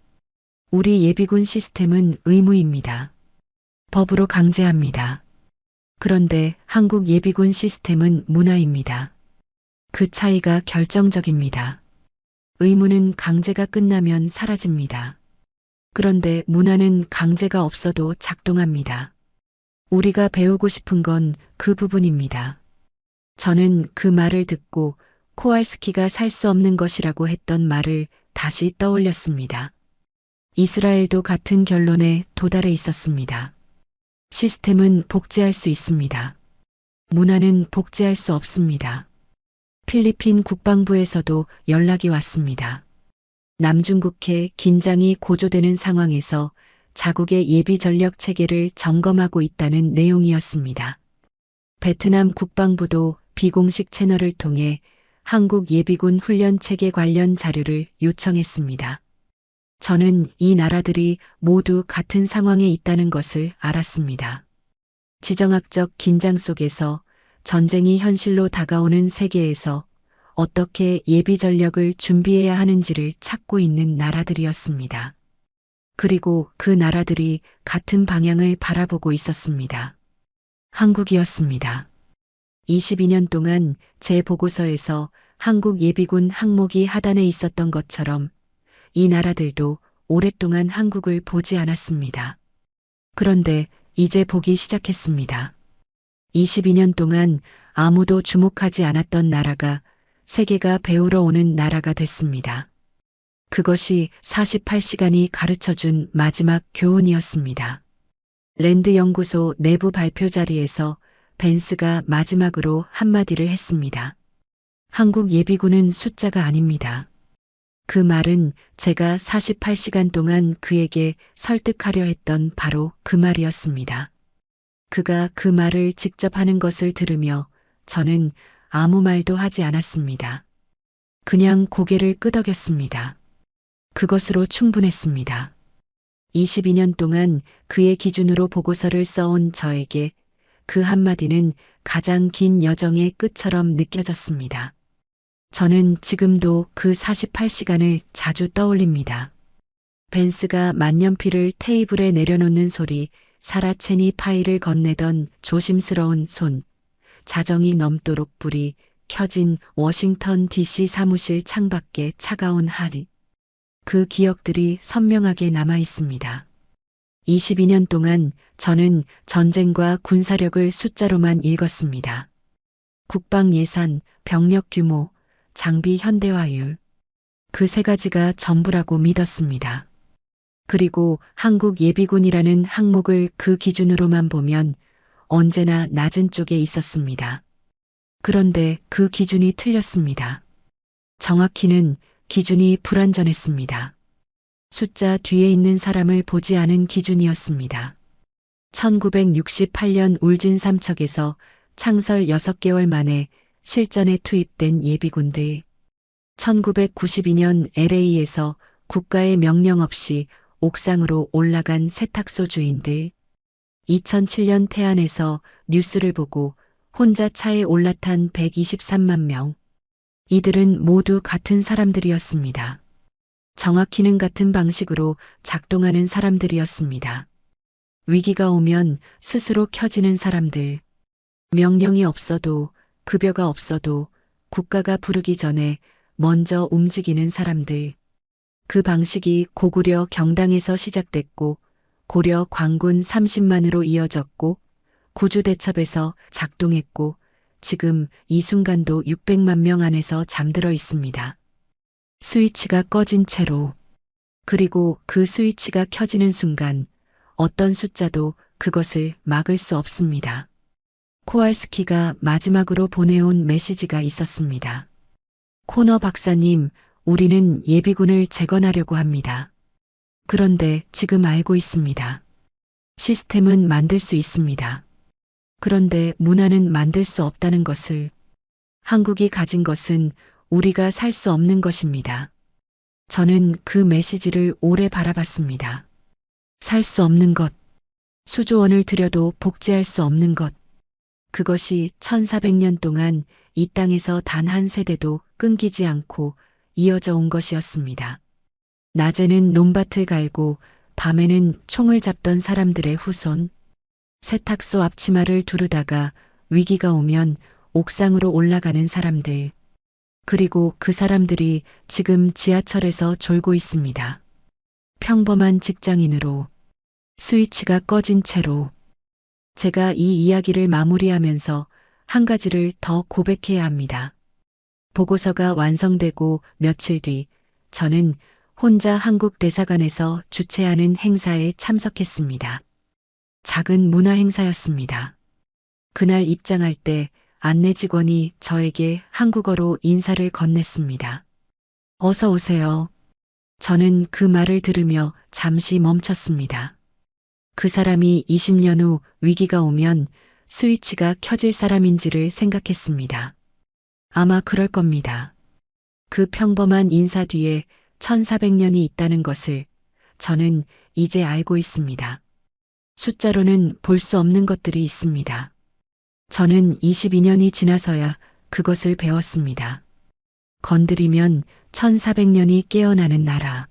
우리 예비군 시스템은 의무입니다. 법으로 강제합니다. 그런데 한국 예비군 시스템은 문화입니다. 그 차이가 결정적입니다. 의무는 강제가 끝나면 사라집니다. 그런데 문화는 강제가 없어도 작동합니다. 우리가 배우고 싶은 건 그 부분입니다. 저는 그 말을 듣고 코왈스키가 살 수 없는 것이라고 했던 말을 다시 떠올렸습니다. 이스라엘도 같은 결론에 도달해 있었습니다. 시스템은 복제할 수 있습니다. 문화는 복제할 수 없습니다. 필리핀 국방부에서도 연락이 왔습니다. 남중국해 긴장이 고조되는 상황에서 자국의 예비 전력 체계를 점검하고 있다는 내용이었습니다. 베트남 국방부도 비공식 채널을 통해 한국 예비군 훈련 체계 관련 자료를 요청했습니다. 저는 이 나라들이 모두 같은 상황에 있다는 것을 알았습니다. 지정학적 긴장 속에서 전쟁이 현실로 다가오는 세계에서 어떻게 예비 전력을 준비해야 하는지를 찾고 있는 나라들이었습니다. 그리고 그 나라들이 같은 방향을 바라보고 있었습니다. 한국이었습니다. 22년 동안 제 보고서에서 한국 예비군 항목이 하단에 있었던 것처럼 이 나라들도 오랫동안 한국을 보지 않았습니다. 그런데 이제 보기 시작했습니다. 22년 동안 아무도 주목하지 않았던 나라가 세계가 배우러 오는 나라가 됐습니다. 그것이 48시간이 가르쳐준 마지막 교훈이었습니다. 랜드 연구소 내부 발표 자리에서 벤스가 마지막으로 한마디를 했습니다. 한국 예비군은 숫자가 아닙니다. 그 말은 제가 48시간 동안 그에게 설득하려 했던 바로 그 말이었습니다. 그가 그 말을 직접 하는 것을 들으며 저는 아무 말도 하지 않았습니다. 그냥 고개를 끄덕였습니다. 그것으로 충분했습니다. 22년 동안 그의 기준으로 보고서를 써온 저에게 그 한마디는 가장 긴 여정의 끝처럼 느껴졌습니다. 저는 지금도 그 48시간을 자주 떠올립니다. 벤스가 만년필을 테이블에 내려놓는 소리, 사라체니 파일을 건네던 조심스러운 손, 자정이 넘도록 불이 켜진 워싱턴 DC 사무실 창밖에 차가운 하리. 그 기억들이 선명하게 남아 있습니다. 22년 동안 저는 전쟁과 군사력을 숫자로만 읽었습니다. 국방 예산, 병력 규모, 장비 현대화율. 그 세 가지가 전부라고 믿었습니다. 그리고 한국 예비군이라는 항목을 그 기준으로만 보면 언제나 낮은 쪽에 있었습니다. 그런데 그 기준이 틀렸습니다. 정확히는 기준이 불완전했습니다. 숫자 뒤에 있는 사람을 보지 않은 기준이었습니다. 1968년 울진 삼척에서 창설 6개월 만에 실전에 투입된 예비군들. 1992년 LA에서 국가의 명령 없이 옥상으로 올라간 세탁소 주인들. 2007년 태안에서 뉴스를 보고 혼자 차에 올라탄 123만 명. 이들은 모두 같은 사람들이었습니다. 정확히는 같은 방식으로 작동하는 사람들이었습니다. 위기가 오면 스스로 켜지는 사람들. 명령이 없어도, 급여가 없어도, 국가가 부르기 전에 먼저 움직이는 사람들. 그 방식이 고구려 경당에서 시작됐고, 고려 광군 30만으로 이어졌고, 구주대첩에서 작동했고, 지금 이 순간도 600만 명 안에서 잠들어 있습니다. 스위치가 꺼진 채로. 그리고 그 스위치가 켜지는 순간 어떤 숫자도 그것을 막을 수 없습니다. 코왈스키가 마지막으로 보내온 메시지가 있었습니다. 코너 박사님, 우리는 예비군을 재건하려고 합니다. 그런데 지금 알고 있습니다. 시스템은 만들 수 있습니다. 그런데 문화는 만들 수 없다는 것을. 한국이 가진 것은 우리가 살 수 없는 것입니다. 저는 그 메시지를 오래 바라봤습니다. 살 수 없는 것, 수조 원을 들여도 복제할 수 없는 것. 그것이 1400년 동안 이 땅에서 단 한 세대도 끊기지 않고 이어져 온 것이었습니다. 낮에는 논밭을 갈고 밤에는 총을 잡던 사람들의 후손. 세탁소 앞치마를 두르다가 위기가 오면 옥상으로 올라가는 사람들. 그리고 그 사람들이 지금 지하철에서 졸고 있습니다. 평범한 직장인으로. 스위치가 꺼진 채로. 제가 이 이야기를 마무리하면서 한 가지를 더 고백해야 합니다. 보고서가 완성되고 며칠 뒤 저는 혼자 한국 대사관에서 주최하는 행사에 참석했습니다. 작은 문화 행사였습니다. 그날 입장할 때 안내 직원이 저에게 한국어로 인사를 건넸습니다. 어서 오세요. 저는 그 말을 들으며 잠시 멈췄습니다. 그 사람이 20년 후 위기가 오면 스위치가 켜질 사람인지를 생각했습니다. 아마 그럴 겁니다. 그 평범한 인사 뒤에 1400년이 있다는 것을 저는 이제 알고 있습니다. 숫자로는 볼 수 없는 것들이 있습니다. 저는 22년이 지나서야 그것을 배웠습니다. 건드리면 1400년이 깨어나는 나라.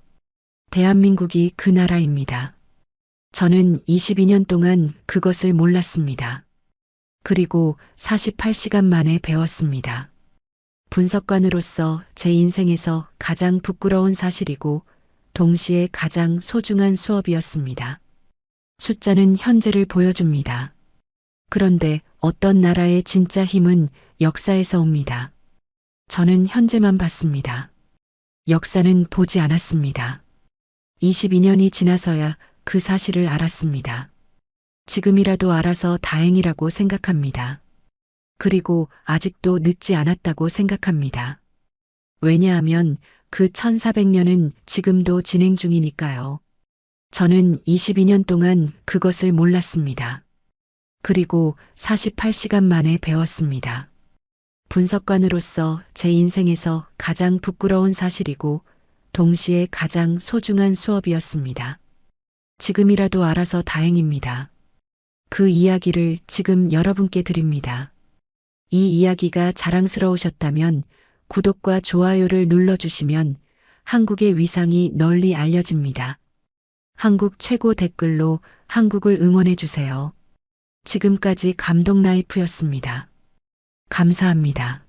대한민국이 그 나라입니다. 저는 22년 동안 그것을 몰랐습니다. 그리고 48시간 만에 배웠습니다. 분석관으로서 제 인생에서 가장 부끄러운 사실이고 동시에 가장 소중한 수업이었습니다. 숫자는 현재를 보여줍니다. 그런데 어떤 나라의 진짜 힘은 역사에서 옵니다. 저는 현재만 봤습니다. 역사는 보지 않았습니다. 22년이 지나서야 그 사실을 알았습니다. 지금이라도 알아서 다행이라고 생각합니다. 그리고 아직도 늦지 않았다고 생각합니다. 왜냐하면 그 1400년은 지금도 진행 중이니까요. 저는 22년 동안 그것을 몰랐습니다. 그리고 48시간 만에 배웠습니다. 분석관으로서 제 인생에서 가장 부끄러운 사실이고 동시에 가장 소중한 수업이었습니다. 지금이라도 알아서 다행입니다. 그 이야기를 지금 여러분께 드립니다. 이 이야기가 자랑스러우셨다면 구독과 좋아요를 눌러주시면 한국의 위상이 널리 알려집니다. 한국 최고 댓글로 한국을 응원해주세요. 지금까지 감동 라이프였습니다. 감사합니다.